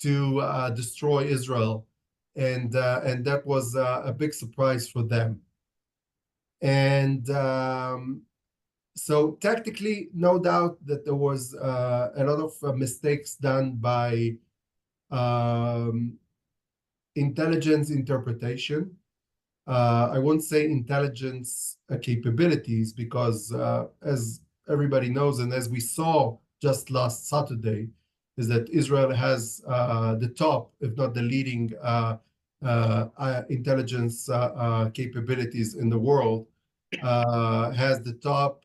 to destroy Israel, and that was a big surprise for them. And so tactically, no doubt that there was a lot of mistakes done by intelligence interpretation. I won't say intelligence capabilities, because as everybody knows, and as we saw just last Saturday, is that Israel has the top, if not the leading, intelligence capabilities in the world, has the top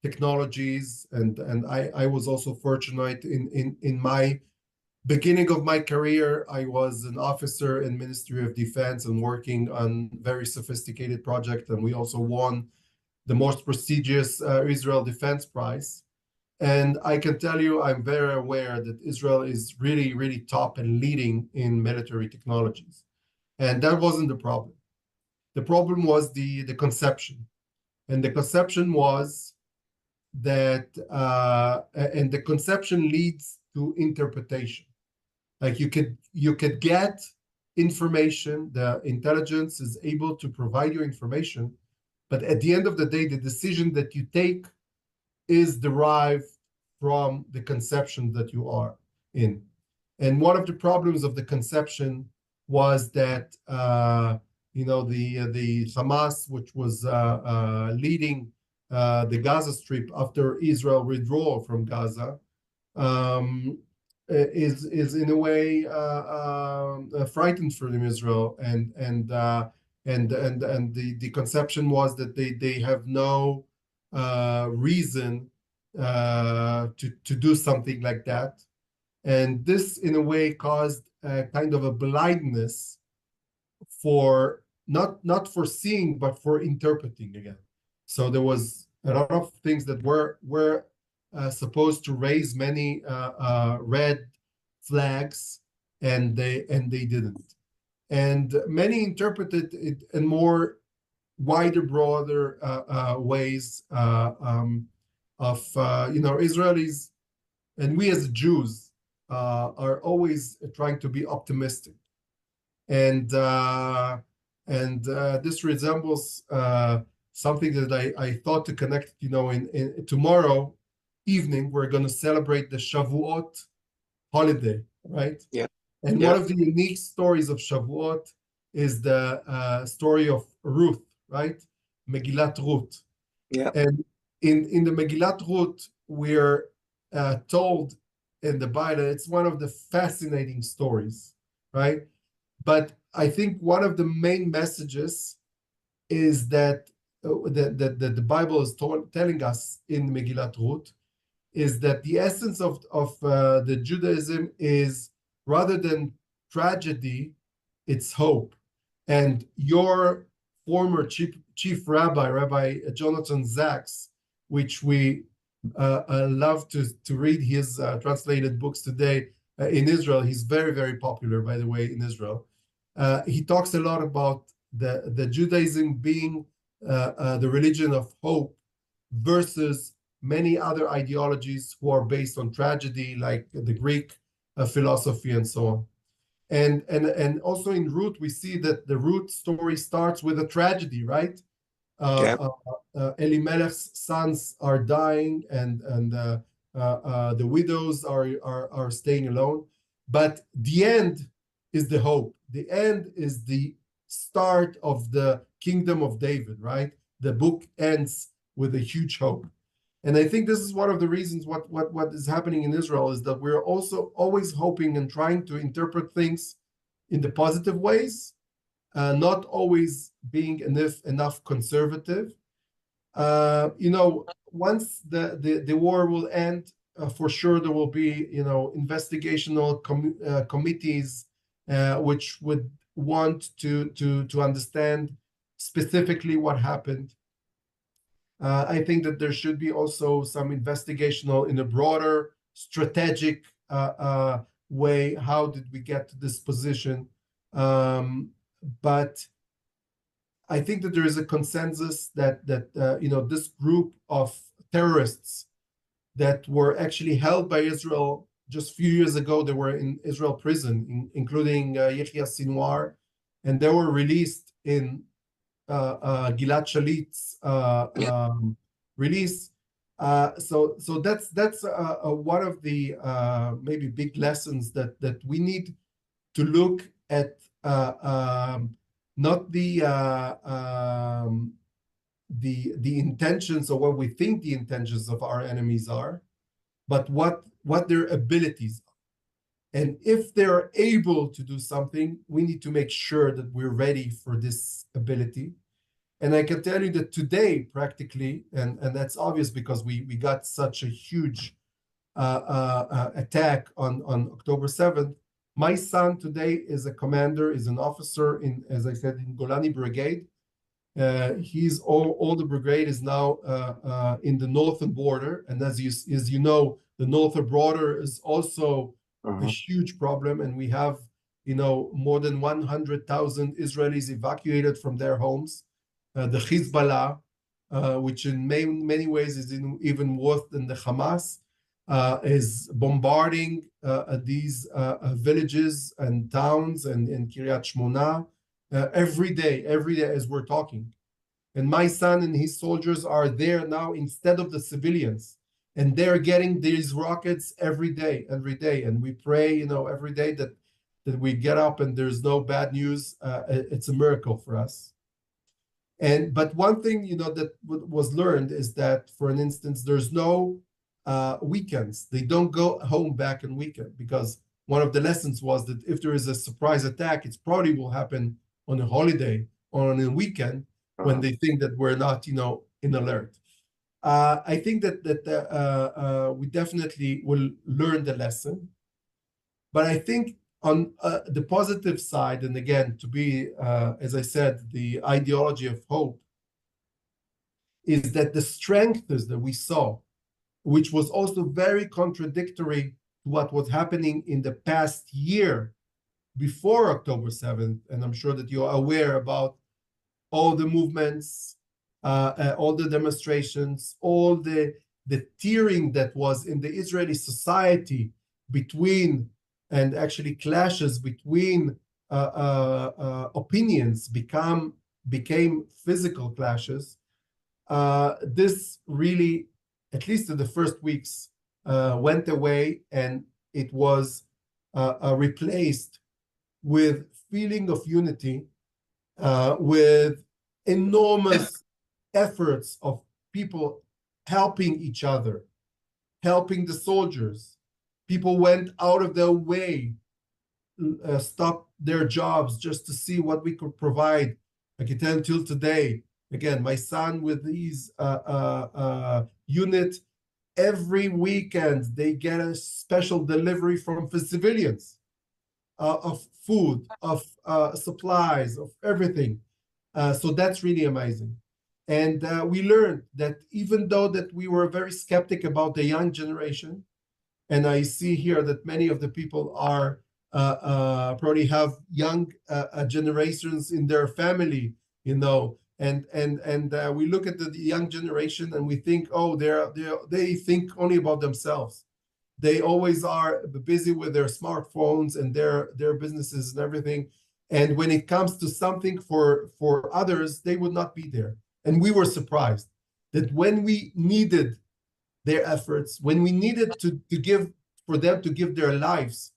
technologies, and I was also fortunate in my beginning of my career. I was an officer in Ministry of Defense and working on very sophisticated projects, and we also won the most prestigious Israel Defense Prize. And I can tell you, I'm very aware that Israel is really, really top and leading in military technologies. And that wasn't the problem. The problem was the conception. And the conception was that, and the conception leads to interpretation. Like you could get information, the intelligence is able to provide you information, but at the end of the day, the decision that you take is derived from the conception that you are in. And one of the problems of the conception was that the Hamas, which was leading the Gaza Strip after Israel withdrew from Gaza, is in a way frightened from Israel, and the conception was that they have no reason to do something like that, and this in a way caused a kind of a blindness for not for seeing but for interpreting again. So there was a lot of things that were supposed to raise many red flags, and they didn't. And many interpreted it in more wider, broader ways of Israelis, and we as Jews are always trying to be optimistic, and this resembles something that I thought to connect. In tomorrow evening, we're going to celebrate the Shavuot holiday, right? Yeah. And one of the unique stories of Shavuot is the story of Ruth, right? Megillat Ruth. Yeah. And in the Megillat Ruth, we're told in the Bible, it's one of the fascinating stories, right? But I think one of the main messages is that the Bible is telling us in Megillat Ruth is that the essence of the Judaism is, rather than tragedy, it's hope. And your former chief rabbi, Rabbi Jonathan Sachs, which we love to read his translated books today in Israel. He's very, very popular, by the way, in Israel. He talks a lot about the Judaism being the religion of hope versus many other ideologies who are based on tragedy, like the Greek philosophy and so on. And also in Ruth, we see that the Ruth story starts with a tragedy, right? Elimelech's sons are dying, and the widows are staying alone. But the end is the hope. The end is the start of the kingdom of David, right? The book ends with a huge hope. And I think this is one of the reasons what is happening in Israel is that we're also always hoping and trying to interpret things in the positive ways, not always being enough conservative. Once the war will end, for sure there will be, investigational committees which would want to understand specifically what happened. I think that there should be also some investigational in a broader strategic way. How did we get to this position? But I think that there is a consensus that this group of terrorists that were actually held by Israel just a few years ago, they were in Israel prison, including Yahya Sinwar, and they were released in Gilad Shalit's release. So that's one of the maybe big lessons that we need to look at. Not the intentions or what we think the intentions of our enemies are, but what their abilities are. And if they're able to do something, we need to make sure that we're ready for this ability. And I can tell you that today, practically, and that's obvious because we got such a huge attack on October 7th. My son today is a commander, is an officer in, as I said, in Golani Brigade. He's all the brigade is now in the northern border, and as you know, the northern border is also a huge problem, and we have more than 100,000 Israelis evacuated from their homes. The Hezbollah, which in many ways is even worse than the Hamas, is bombarding these villages and towns and Kiryat Shmona every day as we're talking. And my son and his soldiers are there now instead of the civilians, and they're getting these rockets every day. And we pray, every day that we get up and there's no bad news. It's a miracle for us. But one thing, that was learned is that, for an instance, there's no weekends. They don't go home back on weekend, because one of the lessons was that if there is a surprise attack, it probably will happen on a holiday or on a weekend when they think that we're not, in alert. I think that we definitely will learn the lesson. But I think on the positive side, and again, to be, as I said, the ideology of hope, is that the strengths that we saw, which was also very contradictory to what was happening in the past year before October 7th, and I'm sure that you're aware about all the movements, all the demonstrations, all the tearing that was in the Israeli society between, and actually clashes between opinions became physical clashes. This really, at least in the first weeks, went away, and it was replaced with feeling of unity, with enormous efforts of people helping each other, helping the soldiers. People went out of their way, stopped their jobs just to see what we could provide. I can tell till today, again, my son with his unit, every weekend they get a special delivery from civilians of food, of supplies, of everything. So that's really amazing. And we learned that even though that we were very skeptic about the young generation, and I see here that many of the people are probably have young generations in their family, and we look at the young generation and we think, oh, they think only about themselves. They always are busy with their smartphones and their businesses and everything. And when it comes to something for others, they would not be there. And we were surprised that when we needed their efforts, when we needed to give for them to give their lives,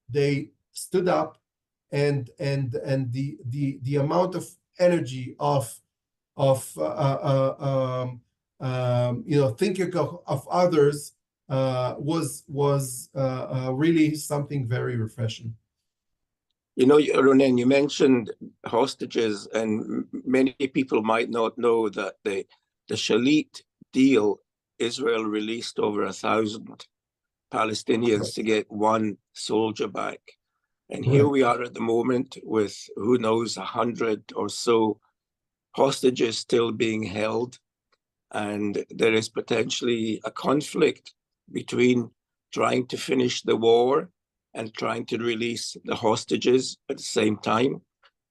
they stood up, and the amount of energy of thinking of others was really something very refreshing. You know, Ronen, you mentioned hostages, and many people might not know that the Shalit deal, Israel released over 1,000 Palestinians to get one soldier back. And here Correct. we are at the moment with, who knows, 100 or so hostages still being held. And there is potentially a conflict between trying to finish the war and trying to release the hostages at the same time.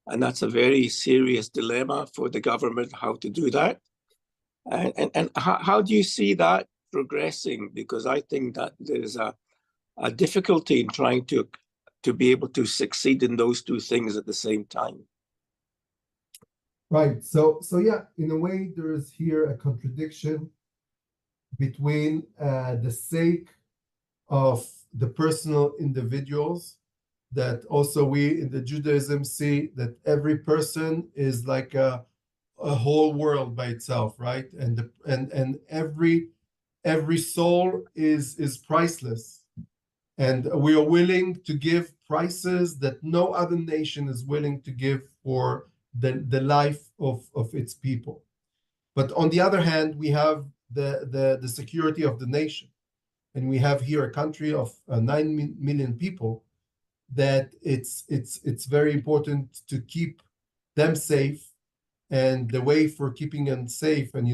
And that's a very serious dilemma for the government, how to do that. And how do you see that progressing? Because I think that there's a difficulty in trying to be able to succeed in those two things at the same time. Right. So yeah, in a way, there is here a contradiction between the sake of the personal individuals, that also we in the Judaism see that every person is like a whole world by itself, right? And every soul is priceless, and we are willing to give prices that no other nation is willing to give for the life of its people. But on the other hand, we have the security of the nation. And we have here a country of 9 million people that it's very important to keep them safe. And the way for keeping them safe, and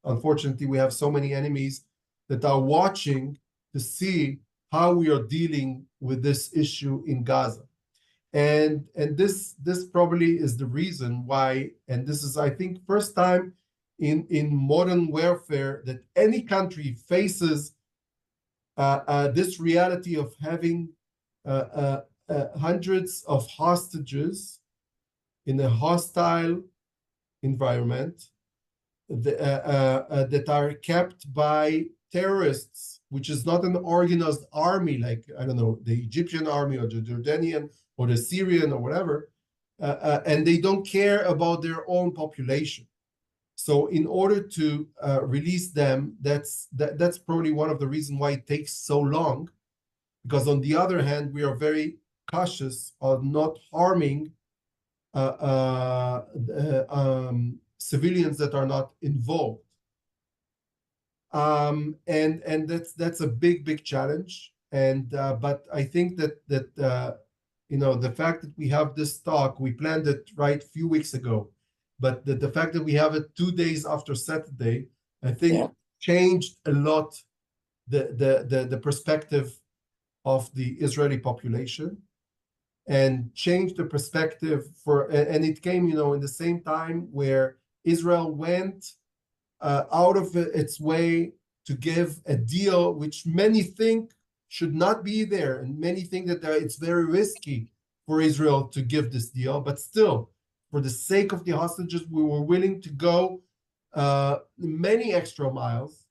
unfortunately, we have so many enemies that are watching to see how we are dealing with this issue in Gaza. And this probably is the reason why, and this is, I think, first time in modern warfare that any country faces this reality of having hundreds of hostages in a hostile environment that are kept by terrorists, which is not an organized army like, I don't know, the Egyptian army or the Jordanian or the Syrian or whatever, and they don't care about their own population. So in order to release them, that's probably one of the reasons why it takes so long, because on the other hand, we are very cautious on not harming civilians that are not involved. And that's a big challenge. And but I think that the fact that we have this talk, we planned it right a few weeks ago, but the fact that we have it 2 days after Saturday, I think changed a lot the perspective of the Israeli population, and changed the perspective and it came, in the same time where Israel went out of its way to give a deal which many think should not be there, and many think that it's very risky for Israel to give this deal. But still, for the sake of the hostages, we were willing to go many extra miles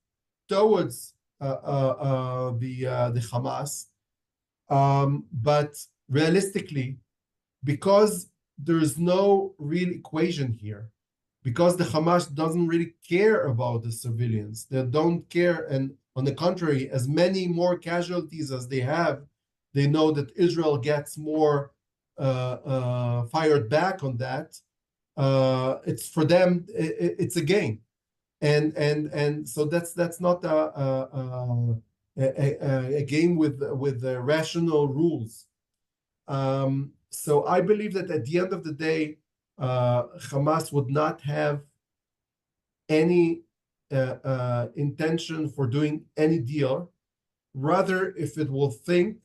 towards the Hamas. But realistically, because there is no real equation here, because the Hamas doesn't really care about the civilians, they don't care, and on the contrary, as many more casualties as they have, they know that Israel gets more fired back on that. It's for them, it's a game, and so that's not a game with rational rules. So I believe that at the end of the day, Hamas would not have any intention for doing any deal. Rather, if it will think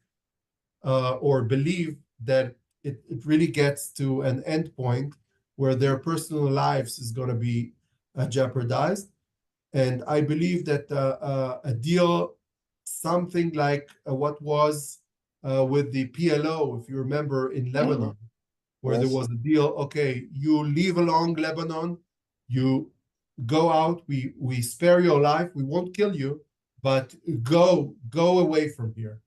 or believe that it really gets to an end point where their personal lives is going to be jeopardized. And I believe that a deal, something like what was with the PLO, if you remember, in Lebanon, where there was a deal, okay, you leave along Lebanon, you go out, we spare your life, we won't kill you, but go away from here.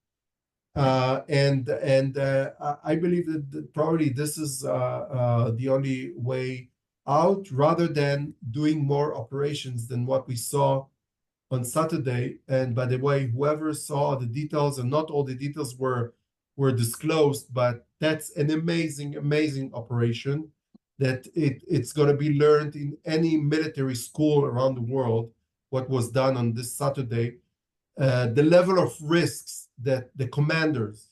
And I believe that probably this is the only way out, rather than doing more operations than what we saw on Saturday. And by the way, whoever saw the details, and not all the details were disclosed, but That's an amazing operation that it's going to be learned in any military school around the world, what was done on this Saturday. The level of risks that the commanders,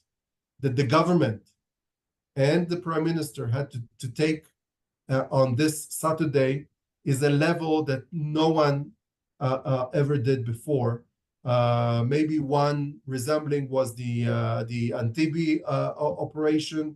that the government, and the prime minister had to take on this Saturday is a level that no one ever did before. Maybe one resembling was the Antibi operation,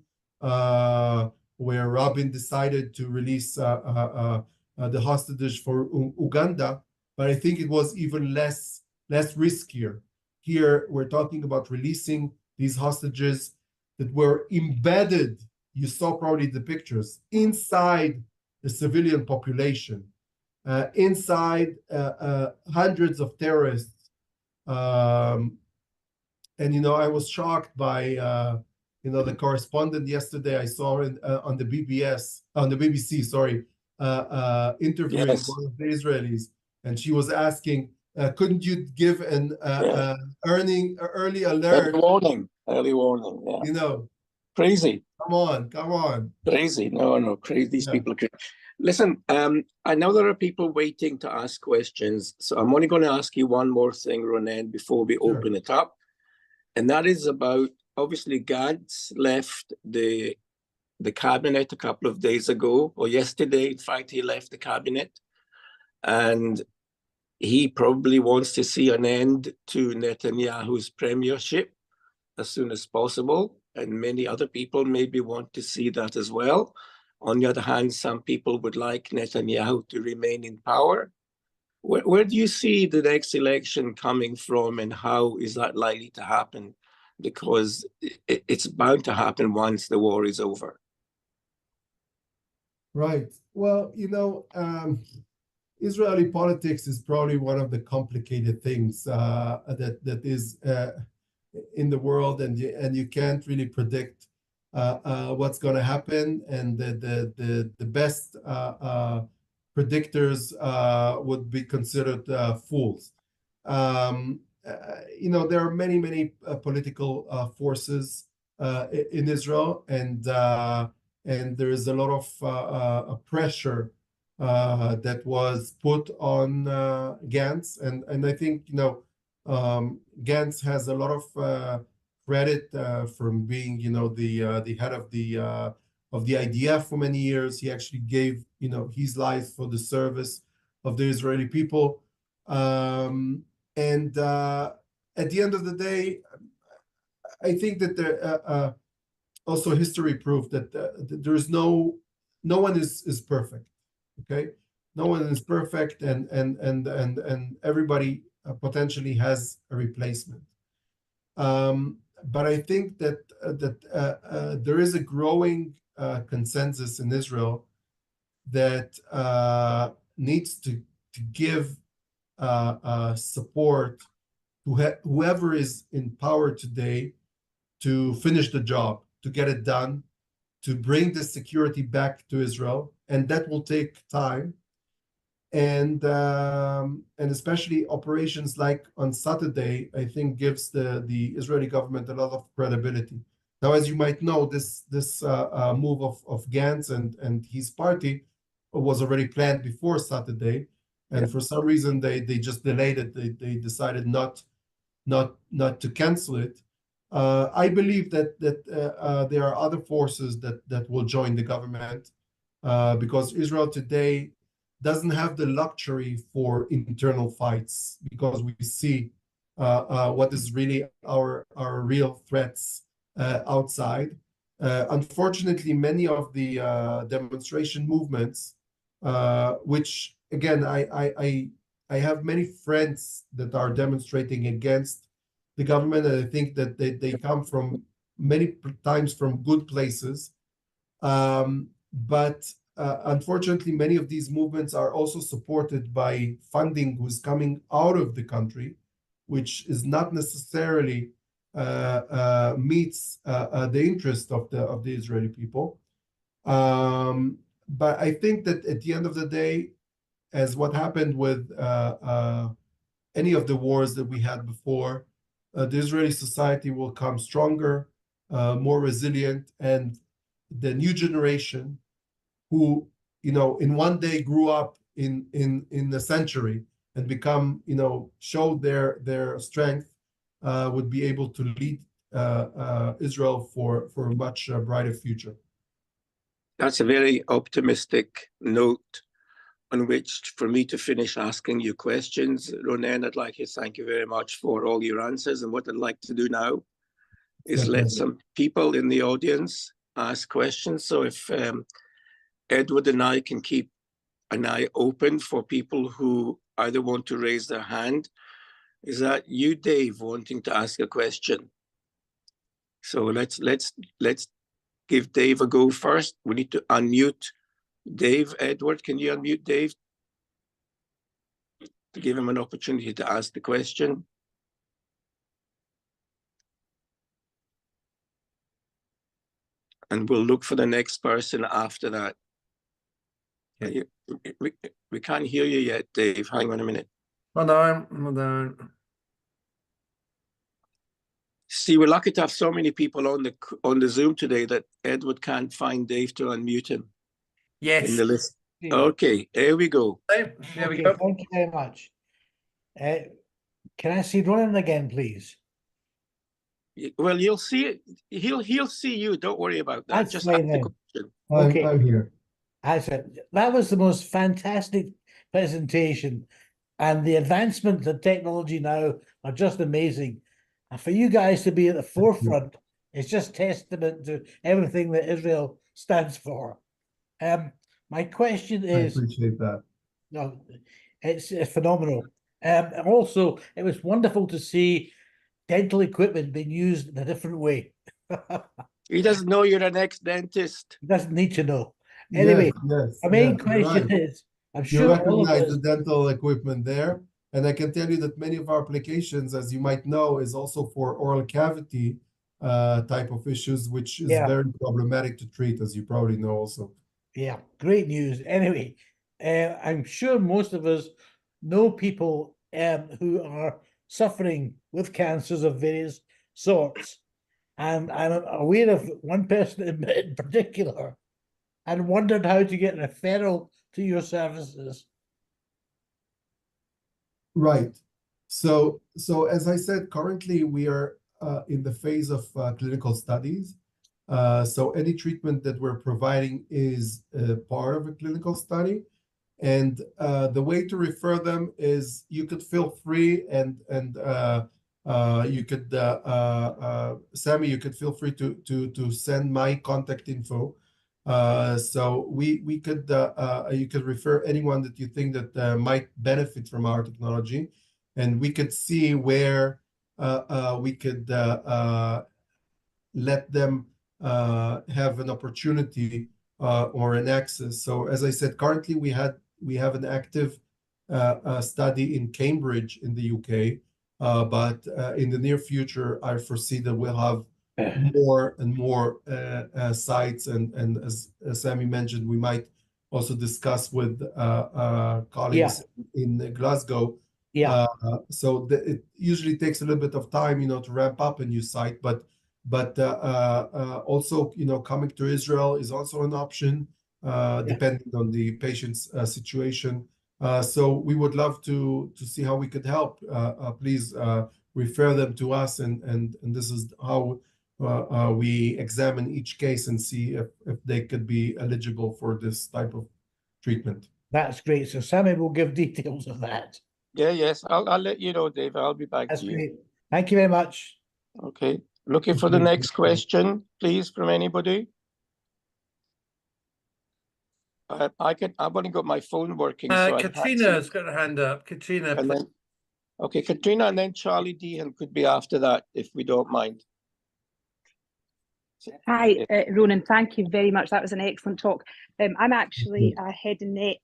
where Rabin decided to release the hostages for Uganda, but I think it was even less riskier. Here we're talking about releasing these hostages that were embedded. You saw probably the pictures inside the civilian population, inside hundreds of terrorists. And I was shocked by the correspondent yesterday. I saw on the BBC, sorry, interviewing Yes. one of the Israelis, and she was asking, couldn't you give an early alert? Early warning. Yeah. Crazy. Come on. Crazy. No, crazy. These people are crazy. Listen, I know there are people waiting to ask questions, so I'm only going to ask you one more thing, Ronen, before we open it up. And that is about, obviously, Gantz left the cabinet a couple of days ago, or yesterday. In fact, he left the cabinet. And he probably wants to see an end to Netanyahu's premiership as soon as possible. And many other people maybe want to see that as well. On the other hand, some people would like Netanyahu to remain in power. Where do you see the next election coming from, and how is that likely to happen? Because it's bound to happen once the war is over. Right. Well, Israeli politics is probably one of the complicated things that is in the world, and you can't really predict what's going to happen. And the best predictors would be considered fools. There are many political forces in Israel, and there is a lot of pressure that was put on Gantz, and I think Gantz has a lot of credit from being the head of the IDF for many years. He actually gave his life for the service of the Israeli people, and at the end of the day, I think that also history proved that there is no one is perfect. Okay, no one is perfect, and everybody potentially has a replacement. But I think that there is a growing consensus in Israel that needs to give support to whoever is in power today to finish the job, to get it done, to bring the security back to Israel, and that will take time. And especially operations like on Saturday, I think gives the Israeli government a lot of credibility. Now, as you might know, this move of Gantz and his party was already planned before Saturday, and for some reason they just delayed it. They decided not to cancel it. I believe that there are other forces that will join the government because Israel today doesn't have the luxury for internal fights, because we see what is really our real threats outside. Unfortunately, many of the demonstration movements, which again, I have many friends that are demonstrating against the government, and I think that they come from many times from good places. But unfortunately, many of these movements are also supported by funding who's coming out of the country, which is not necessarily meets the interest of the Israeli people. But I think that at the end of the day, as what happened with any of the wars that we had before, the Israeli society will come stronger. more resilient, and the new generation who, in one day grew up in a century and become, show their strength, would be able to lead Israel for a much brighter future. That's a very optimistic note on which for me to finish asking you questions. Ronen, I'd like to thank you very much for all your answers. And what I'd like to do now is let some people in the audience ask questions. So if Edward and I can keep an eye open for people who either want to raise their hand. Is that you, Dave, wanting to ask a question? So let's give Dave a go first. We need to unmute Dave. Edward, can you unmute Dave to give him an opportunity to ask the question? And we'll look for the next person after that. Okay. We can't hear you yet, Dave. Hang on a minute. Hold on. See, we're lucky to have so many people on the Zoom today that Edward can't find Dave to unmute him. Yes. In the list. Okay, here we go. There we go. Thank you very much. Can I see Ronen again, please? Well, you'll see it. He'll see you. Don't worry about that. That's Just fine ask the then. question. Okay. I'm here. I said that was the most fantastic presentation, and the advancements in technology now are just amazing. And for you guys to be at the forefront, it's just testament to everything that Israel stands for. My question is, I appreciate that. no, it's phenomenal. Also, it was wonderful to see dental equipment being used in a different way. He doesn't know you're an ex-dentist. He doesn't need to know. Anyway, yes, our main you're question right. is, I'm You sure all of recognize us, the dental equipment there. And I can tell you that many of our applications, as you might know, is also for oral cavity type of issues, which is very problematic to treat, as you probably know also. yeah, great news. Anyway, I'm sure most of us know people who are suffering with cancers of various sorts. And I'm aware of one person in particular and wondered how to get referral to your services. Right. So as I said, currently we are in the phase of clinical studies. So any treatment that we're providing is part of a clinical study. And the way to refer them is you could feel free and you could Sammy, you could feel free to send my contact info. So we could you could refer anyone that you think that might benefit from our technology, and we could see where we could let them have an opportunity or an access. So as I said, currently we have an active study in Cambridge in the UK, but in the near future, I foresee that we'll have more and more sites, and as Sammy mentioned, we might also discuss with colleagues in Glasgow. So it usually takes a little bit of time, to ramp up a new site, but also, coming to Israel is also an option, depending on the patient's situation. So we would love to see how we could help. Please refer them to us, and this is how we examine each case and see if they could be eligible for this type of treatment. That's great. So Sammy will give details of that. Yes. I'll let you know, Dave. I'll be back That's to you. great. Thank you very much. Okay. Looking for the next question, please, from anybody. I've only got my phone working. So Katrina's got her hand up. Katrina, and then, okay, Katrina, and then Charlie Dehan could be after that, if we don't mind. Hi, Ronen, thank you very much. That was an excellent talk. I'm actually a head and neck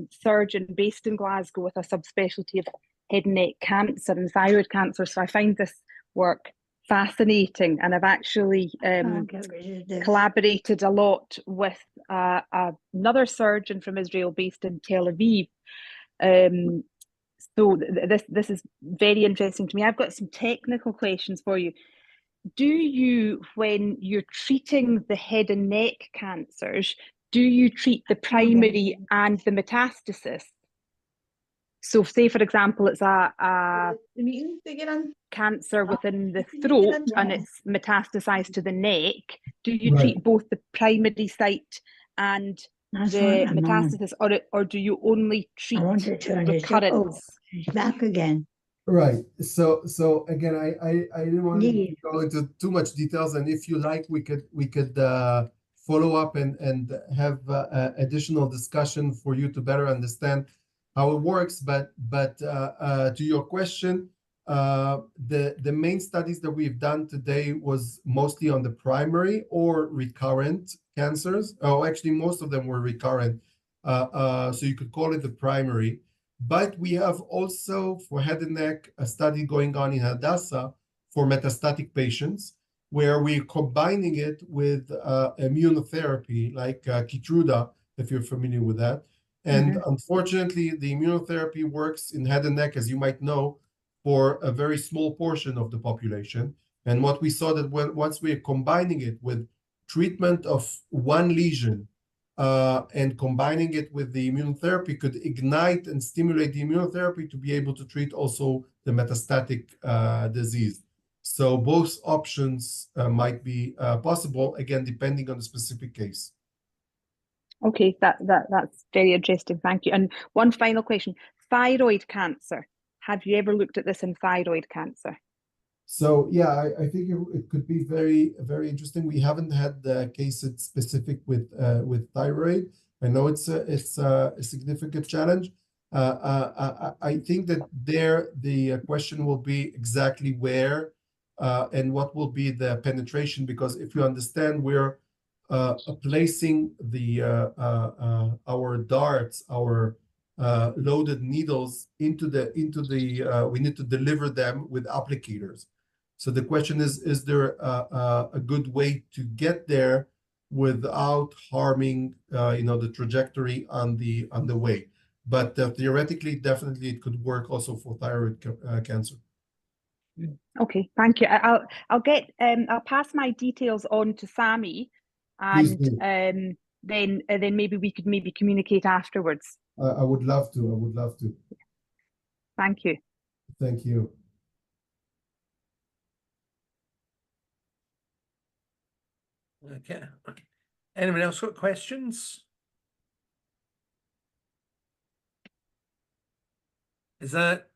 surgeon based in Glasgow with a subspecialty of head and neck cancer and thyroid cancer. So I find this work fascinating, and I've actually collaborated a lot with another surgeon from Israel based in Tel Aviv. So this is very interesting to me. I've got some technical questions for you. do you, when you're treating the head and neck cancers, do you treat the primary and the metastasis? So say, for example, it's a cancer within the throat and it's metastasized to the neck, do you treat both the primary site and the metastasis, or do you only treat recurrence? Back again. Right. So again, I didn't want to go into too much details, and if you like, we could follow up and have additional discussion for you to better understand how it works. But to your question, the main studies that we've done today was mostly on the primary or recurrent cancers. Oh, actually, most of them were recurrent. So you could call it the primary. But we have also, for head and neck, a study going on in Hadassah for metastatic patients, where we're combining it with immunotherapy, like Keytruda, if you're familiar with that. And unfortunately, the immunotherapy works in head and neck, as you might know, for a very small portion of the population. And what we saw that once we're combining it with treatment of one lesion, and combining it with the immunotherapy could ignite and stimulate the immunotherapy to be able to treat also the metastatic disease. So both options might be possible, again, depending on the specific case. Okay, that's very interesting. Thank you. And one final question: thyroid cancer. Have you ever looked at this in thyroid cancer? So yeah, I think it could be very, very interesting. We haven't had the case specific with thyroid. I know it's a significant challenge. I think that the question will be exactly where and what will be the penetration, because if you understand, we're placing our darts, our loaded needles into the we need to deliver them with applicators. So the question is there a good way to get there without harming the trajectory on the way? But theoretically, definitely it could work also for thyroid cancer. Okay, thank you. I'll pass my details on to Sammy, and then maybe we could communicate afterwards. I would love to. I would love to. Thank you. Thank you. Okay. Anyone else got questions? Is that?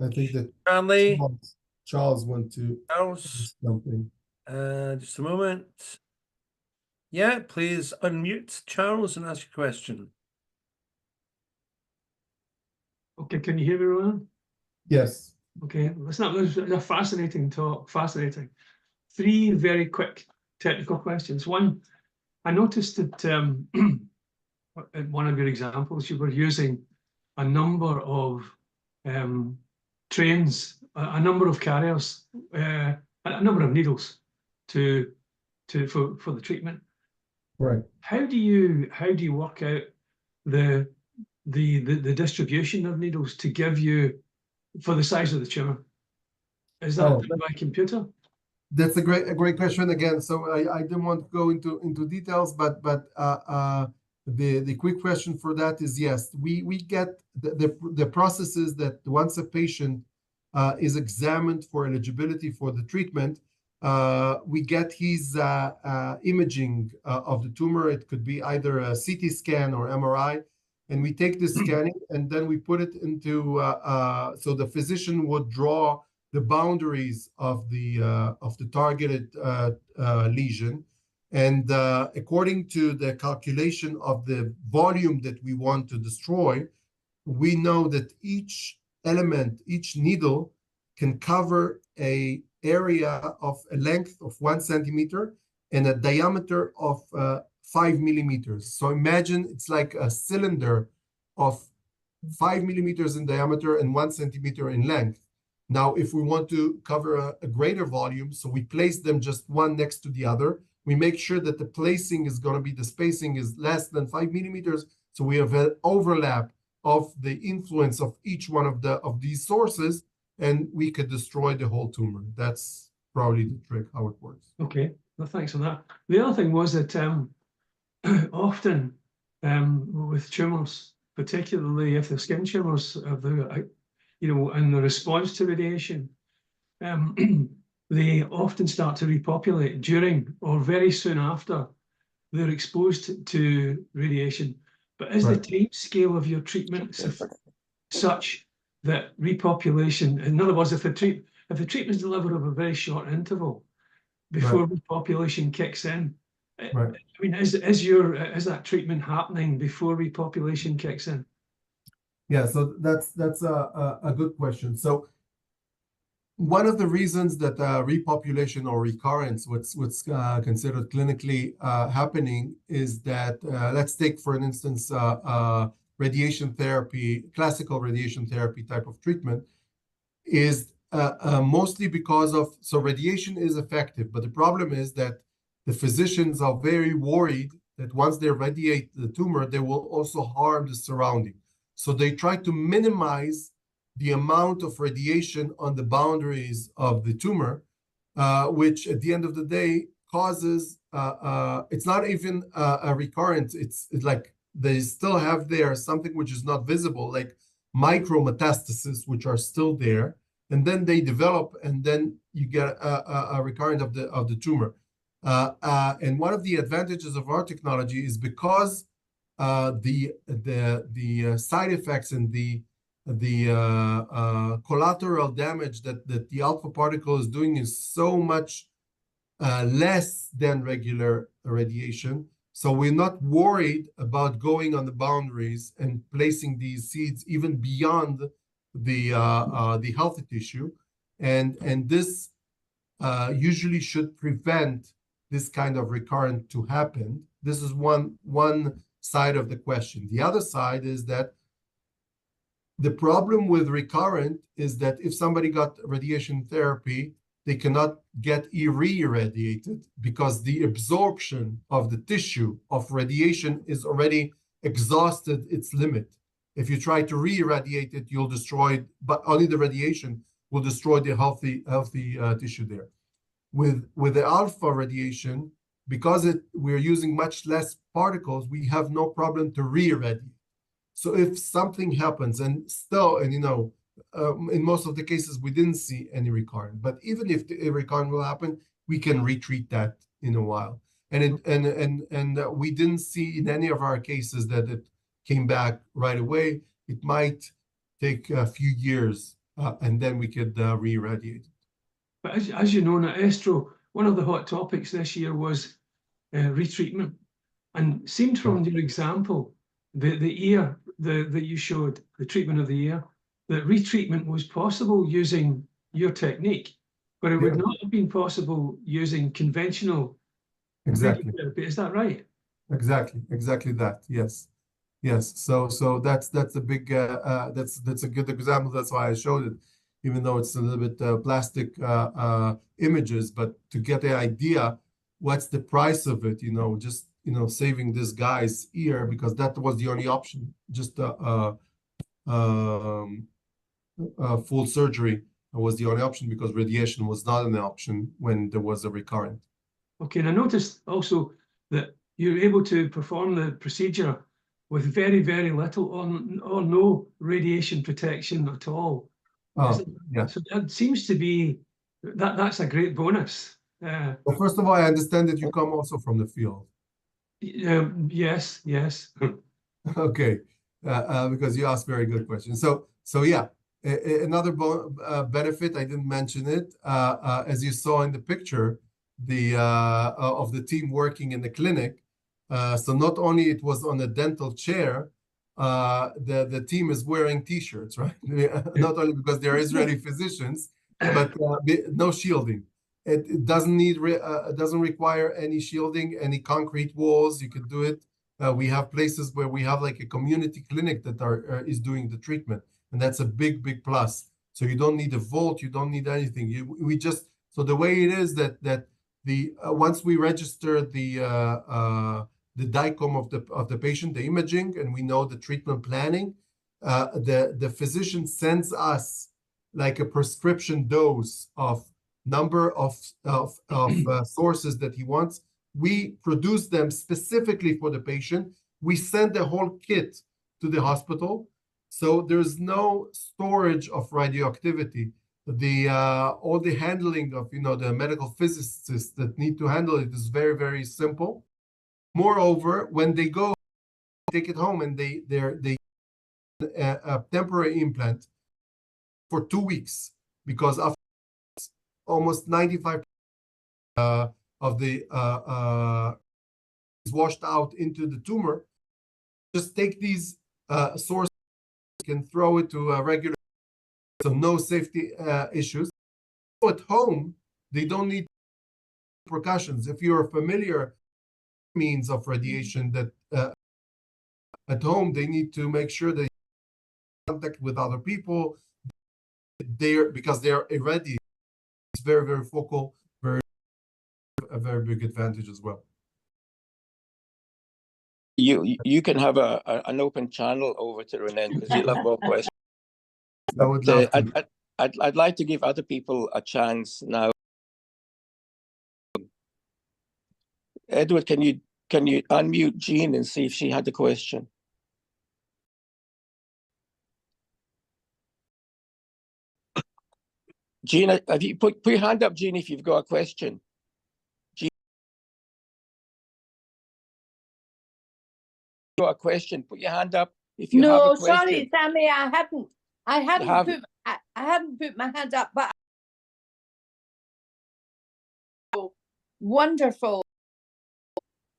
I think that Charlie? Charles want to Charles? something. Just a moment. Yeah, please unmute Charles and ask your question. Okay, can you hear me, Ronen? Yes. Okay, listen, this is a fascinating talk, fascinating. 3 very quick technical questions. One, I noticed that in one of your examples, you were using a number of trains, a number of carriers, a number of needles for the treatment. Right. How do you work out the distribution of needles to give you for the size of the tumor? Is that by computer? That's a great question again. So I didn't want to go into details, but the quick question for that is yes. We get the process is that once a patient is examined for eligibility for the treatment, we get his imaging of the tumor. It could be either a CT scan or MRI, and we take this scanning and then we put it into so the physician would draw the boundaries of the targeted lesion, and according to the calculation of the volume that we want to destroy, we know that each element, each needle, can cover a area of a length of 1 centimeter and a diameter of 5 millimeters. So imagine it's like a cylinder of 5 millimeters in diameter and 1 centimeter in length. Now, if we want to cover a greater volume, so we place them just one next to the other, we make sure that the placing is going to be, the spacing is less than 5 millimeters. So we have an overlap of the influence of each one of these sources, and we could destroy the whole tumor. That's probably the trick how it works. Okay, well, thanks for that. The other thing was that often with tumours, particularly if the skin tumours of the, in the response to radiation, they often start to repopulate during or very soon after they're exposed to radiation. But is the time scale of your treatment such that repopulation, in other words, if the treatment is delivered over a very short interval before repopulation kicks in, I mean, is that treatment happening before repopulation kicks in? Yeah, so that's a good question. So one of the reasons that repopulation or recurrence, what's considered clinically happening, is that let's take for an instance radiation therapy, classical radiation therapy type of treatment, is mostly because of, so radiation is effective, but the problem is that the physicians are very worried that once they radiate the tumor, they will also harm the surrounding. So they try to minimize the amount of radiation on the boundaries of the tumor, which at the end of the day causes, it's not even a recurrence, it's like they still have there something which is not visible, like micrometastases, which are still there, and then they develop, and then you get a recurrence of the tumor. And one of the advantages of our technology is because the side effects and the collateral damage that the alpha particle is doing is so much less than regular radiation. So we're not worried about going on the boundaries and placing these seeds even beyond the healthy tissue, and this usually should prevent this kind of recurrent to happen. This is one side of the question. The other side is that the problem with recurrent is that if somebody got radiation therapy, they cannot get re-irradiated because the absorption of the tissue of radiation is already exhausted its limit. If you try to re-irradiate it, you'll destroy it, but only the radiation will destroy the healthy tissue there. With the alpha radiation, because we're using much less particles, we have no problem to re-irradiate. So if something happens, and still, and in most of the cases, we didn't see any recurrent. But even if the recurrent will happen, we can retreat that in a while. And we didn't see in any of our cases that it came back right away. It might take a few years, and then we could re-irradiate it. But as you know, now, Estro, one of the hot topics this year was retreatment. And seemed from your example, the ear that you showed, the treatment of the ear, that retreatment was possible using your technique, but it would not have been possible using conventional radiotherapy. Is that right? Exactly that. Yes. So that's a big that's a good example. That's why I showed it, even though it's a little bit plastic images, but to get the idea, what's the price of it? Just saving this guy's ear, because that was the only option. Just full surgery was the only option because radiation was not an option when there was a recurrent. Okay, and I noticed also that you're able to perform the procedure with very, very little or no radiation protection at all. Yeah. So that seems to be, that's a great bonus. Well, first of all, I understand that you come also from the field. Yes. Okay, because you asked very good questions. So yeah, another benefit, I didn't mention it, as you saw in the picture, of the team working in the clinic. So not only it was on a dental chair, the team is wearing T-shirts, right? Not only because they're Israeli physicians, but no shielding. It doesn't need doesn't require any shielding, any concrete walls. You could do it. We have places where we have like a community clinic that is doing the treatment, and that's a big plus. So you don't need a vault, you don't need anything. So the way it is that once we register the DICOM of the patient, the imaging, and we know the treatment planning, the physician sends us like a prescription dose of number of sources that he wants. We produce them specifically for the patient. We send the whole kit to the hospital, so there's no storage of radioactivity. All the handling of the medical physicists that need to handle it is very, very simple. Moreover, when they go take it home and they a temporary implant for 2 weeks, because after almost 95% of the is washed out into the tumor. Just take these sources, you can throw it to a regular, so no safety issues. At home, they don't need precautions. If you're familiar means of radiation that at home, they need to make sure they contact with other people. Because they're irradiated. It's very, very focal, a very big advantage as well. You can have an open channel over to Ronen because he'll have more questions. I would love to. I'd like to give other people a chance now. Edward, can you unmute Jean and see if she had a question? Jean, have you put your hand up, Jean, if you've got a question? Jean, if you've got a question, put your hand up if you have a question. No, sorry, Sammy, I hadn't put my hand up, but wonderful.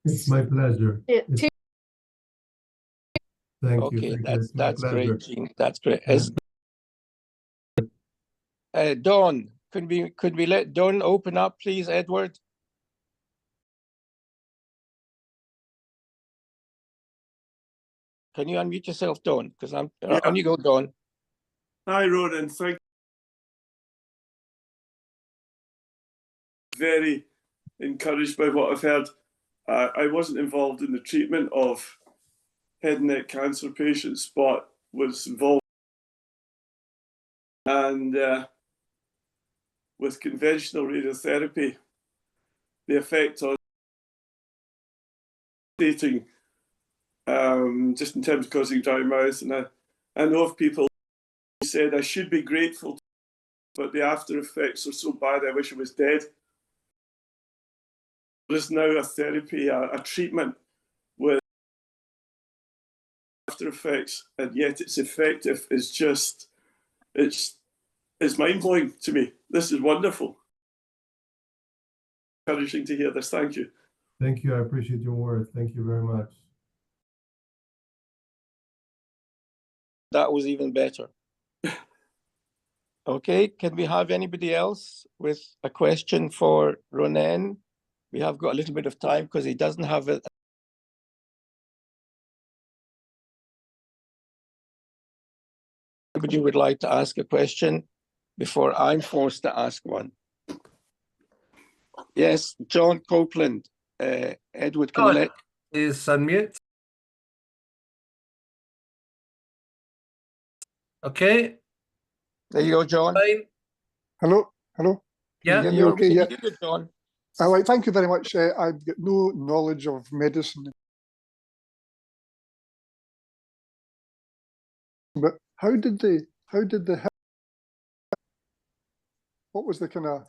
It's my pleasure. Thank you. Okay, Thank you. that's great, Jean. That's great. Yeah. Dawn, could we let Dawn open up, please, Edward? Can you unmute yourself, Dawn? Because on you go, Dawn. Hi, Ronen. Thank you. Very encouraged by what I've heard. I wasn't involved in the treatment of head and neck cancer patients, but was involved and with conventional radiotherapy, the effect on stating just in terms of causing dry mouth. And I know of people who said I should be grateful, but the after effects are so bad I wish I was dead. There is now a therapy, a treatment with after effects, and yet it's effective. It's just, it's mind-blowing to me. This is wonderful. Encouraging to hear this. Thank you. Thank you. I appreciate your words. Thank you very much. That was even better. Okay, can we have anybody else with a question for Ronen? We have got a little bit of time because he doesn't have it. Anybody would like to ask a question before I'm forced to ask one? Yes, John Copeland. Edward, can you let... Please unmute. Okay. There you go, John. Fine. Hello. Yeah. You okay? Yeah. Good, John. Thank you very much. I've got no knowledge of medicine, but how did what was the kind of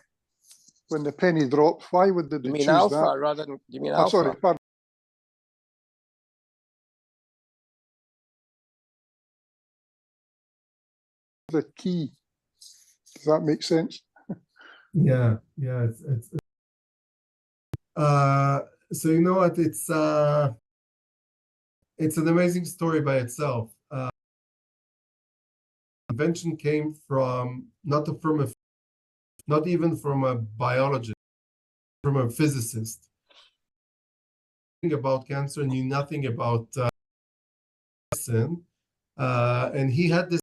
when the penny dropped? Why would they choose alpha that? rather than you mean Oh, alpha? sorry, pardon. The key. Does that make sense? Yeah. So you know what? It's an amazing story by itself. Invention came from not even from a biologist, from a physicist. About cancer, knew nothing about medicine, and he had this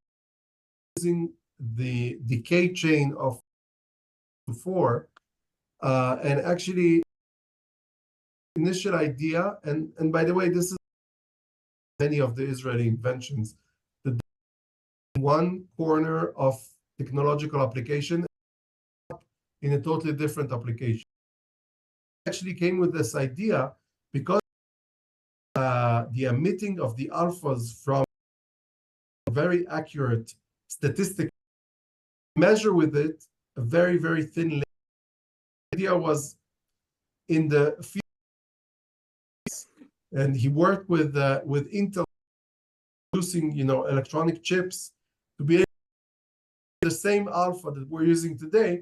using the decay chain of before, and actually initial idea, and by the way, this is many of the Israeli inventions, the one corner of technological application in a totally different application. Actually came with this idea because the emitting of the alphas from very accurate statistic measure with it a very, very thin layer. The idea was in the field, and he worked with Intel producing, electronic chips to be able to use the same alpha that we're using today,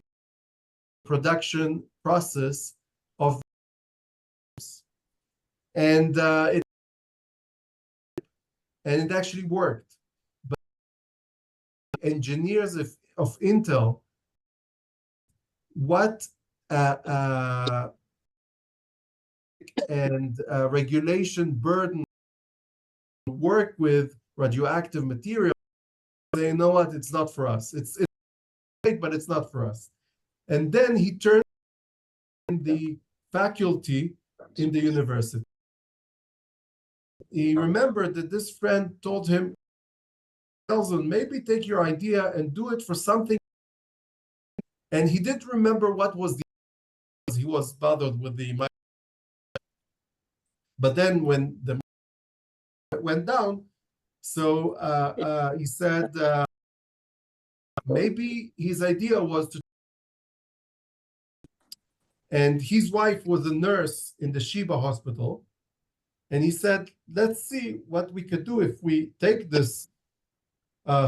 production process of and it actually worked. But engineers of Intel, what and regulation burden work with radioactive material, they know what, it's not for us. It's great, but it's not for us. And then he turned in the faculty in the university. He remembered that this friend told him, Nelson, maybe take your idea and do it for something. And he didn't remember what was he was bothered with the. But then when the went down, so he said maybe his idea was to. And his wife was a nurse in the Sheba hospital. And he said, let's see what we could do if we take this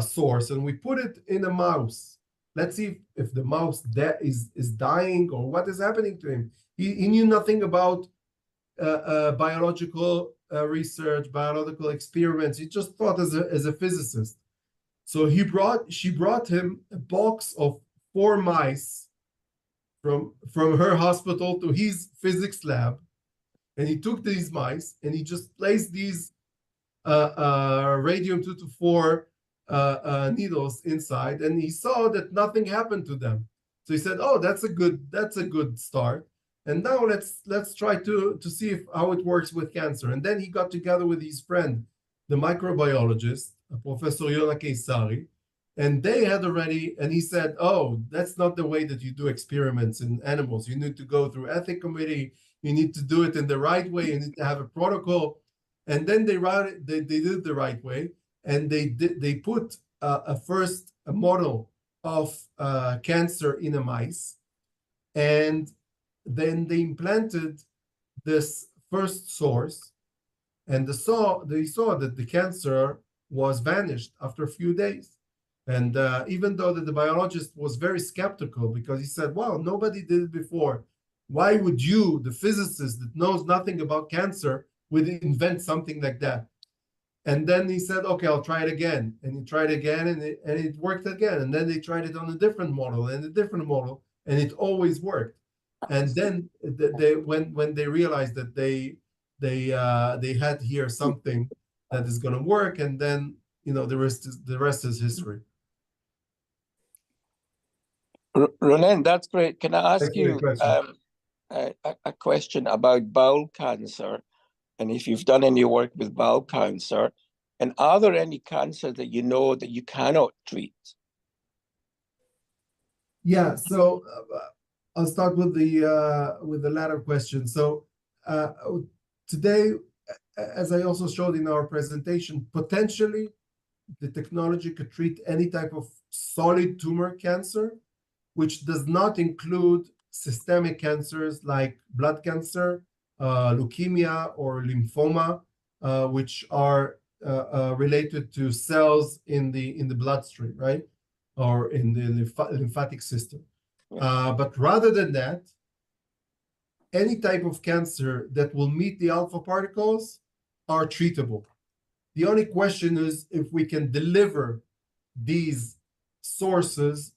source and we put it in a mouse. Let's see if the mouse is dying or what is happening to him. He knew nothing about biological research, biological experiments. He just thought as a physicist. So she brought him a box of 4 mice from her hospital to his physics lab. And he took these mice and he just placed these radium-224 needles inside, and he saw that nothing happened to them. So he said, "Oh, that's a good start. And now let's try to see how it works with cancer." And then he got together with his friend, the microbiologist, Professor Yona Keisari, and they had already. And he said, "Oh, that's not the way that you do experiments in animals. You need to go through ethics committee. You need to do it in the right way. You need to have a protocol." And then they did it the right way, and they put a model of cancer in a mice, and then they implanted this first source, and they saw that the cancer was vanished after a few days. And even though that the biologist was very skeptical because he said, "Wow, nobody did it before. Why would you, the physicist that knows nothing about cancer, would invent something like that?" And then he said, "Okay, I'll try it again." And he tried again, and it worked again. And then they tried it on a different model and a different model, and it always worked. And then when they realized that they had here something that is going to work, and then the rest is history. Ronen, that's great. Can I ask Thanks for your you question. a question about bowel cancer, and if you've done any work with bowel cancer, and are there any cancers that you know that you cannot treat? Yeah, so I'll start with the latter question. So today, as I also showed in our presentation, potentially the technology could treat any type of solid tumor cancer, which does not include systemic cancers like blood cancer, leukemia, or lymphoma, which are related to cells in the bloodstream, right? Or in the lymphatic system. But rather than that, any type of cancer that will meet the alpha particles are treatable. The only question is if we can deliver these sources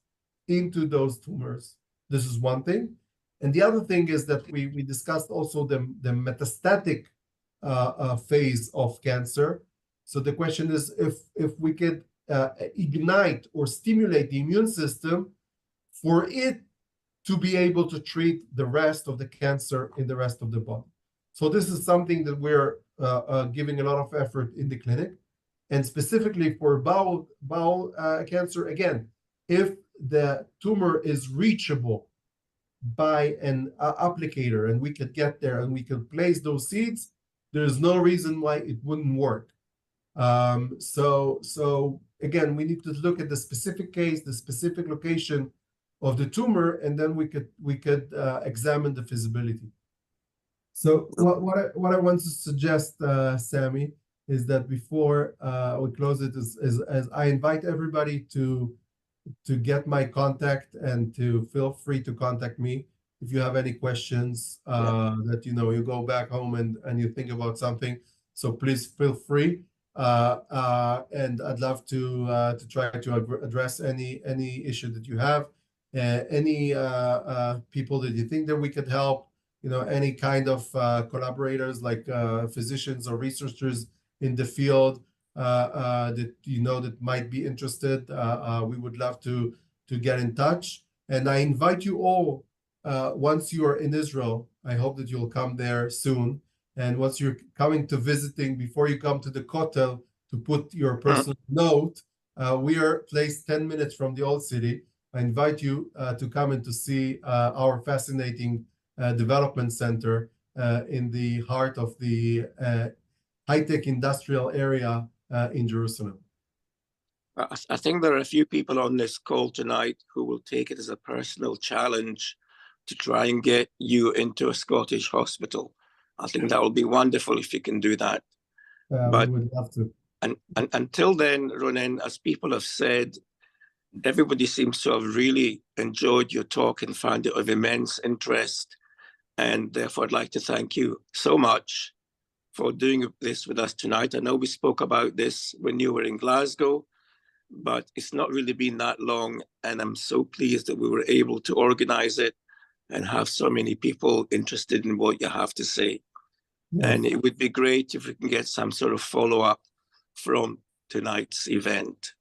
into those tumors. This is one thing. And the other thing is that we discussed also the metastatic phase of cancer. So the question is if we could ignite or stimulate the immune system for it to be able to treat the rest of the cancer in the rest of the body. So this is something that we're giving a lot of effort in the clinic. And specifically for bowel cancer, again, if the tumor is reachable buy an applicator and we could get there and we could place those seeds, there's no reason why it wouldn't work. So again, we need to look at the specific case, the specific location of the tumor, and then we could examine the feasibility. So what I want to suggest, Sammy, is that before we close it, is I invite everybody to get my contact and to feel free to contact me if you have any questions that you go back home and you think about something. So please feel free, and I'd love to try to address any issue that you have, any people that you think that we could help. Any kind of collaborators like physicians or researchers in the field that that might be interested. We would love to get in touch. And I invite you all, once you are in Israel, I hope that you'll come there soon. And once you're coming to visiting, before you come to the Kotel to put your personal note, we are placed 10 minutes from the old city. I invite you to come and to see our fascinating development center in the heart of the high-tech industrial area in Jerusalem. I think there are a few people on this call tonight who will take it as a personal challenge to try and get you into a Scottish hospital. I think that will be wonderful if you can do that. But we would love to. And until then, Ronen, as people have said, everybody seems to have really enjoyed your talk and found it of immense interest. And therefore, I'd like to thank you so much for doing this with us tonight. I know we spoke about this when you were in Glasgow, but it's not really been that long. And I'm so pleased that we were able to organize it and have so many people interested in what you have to say. Yes. And it would be great if we can get some sort of follow-up from tonight's event.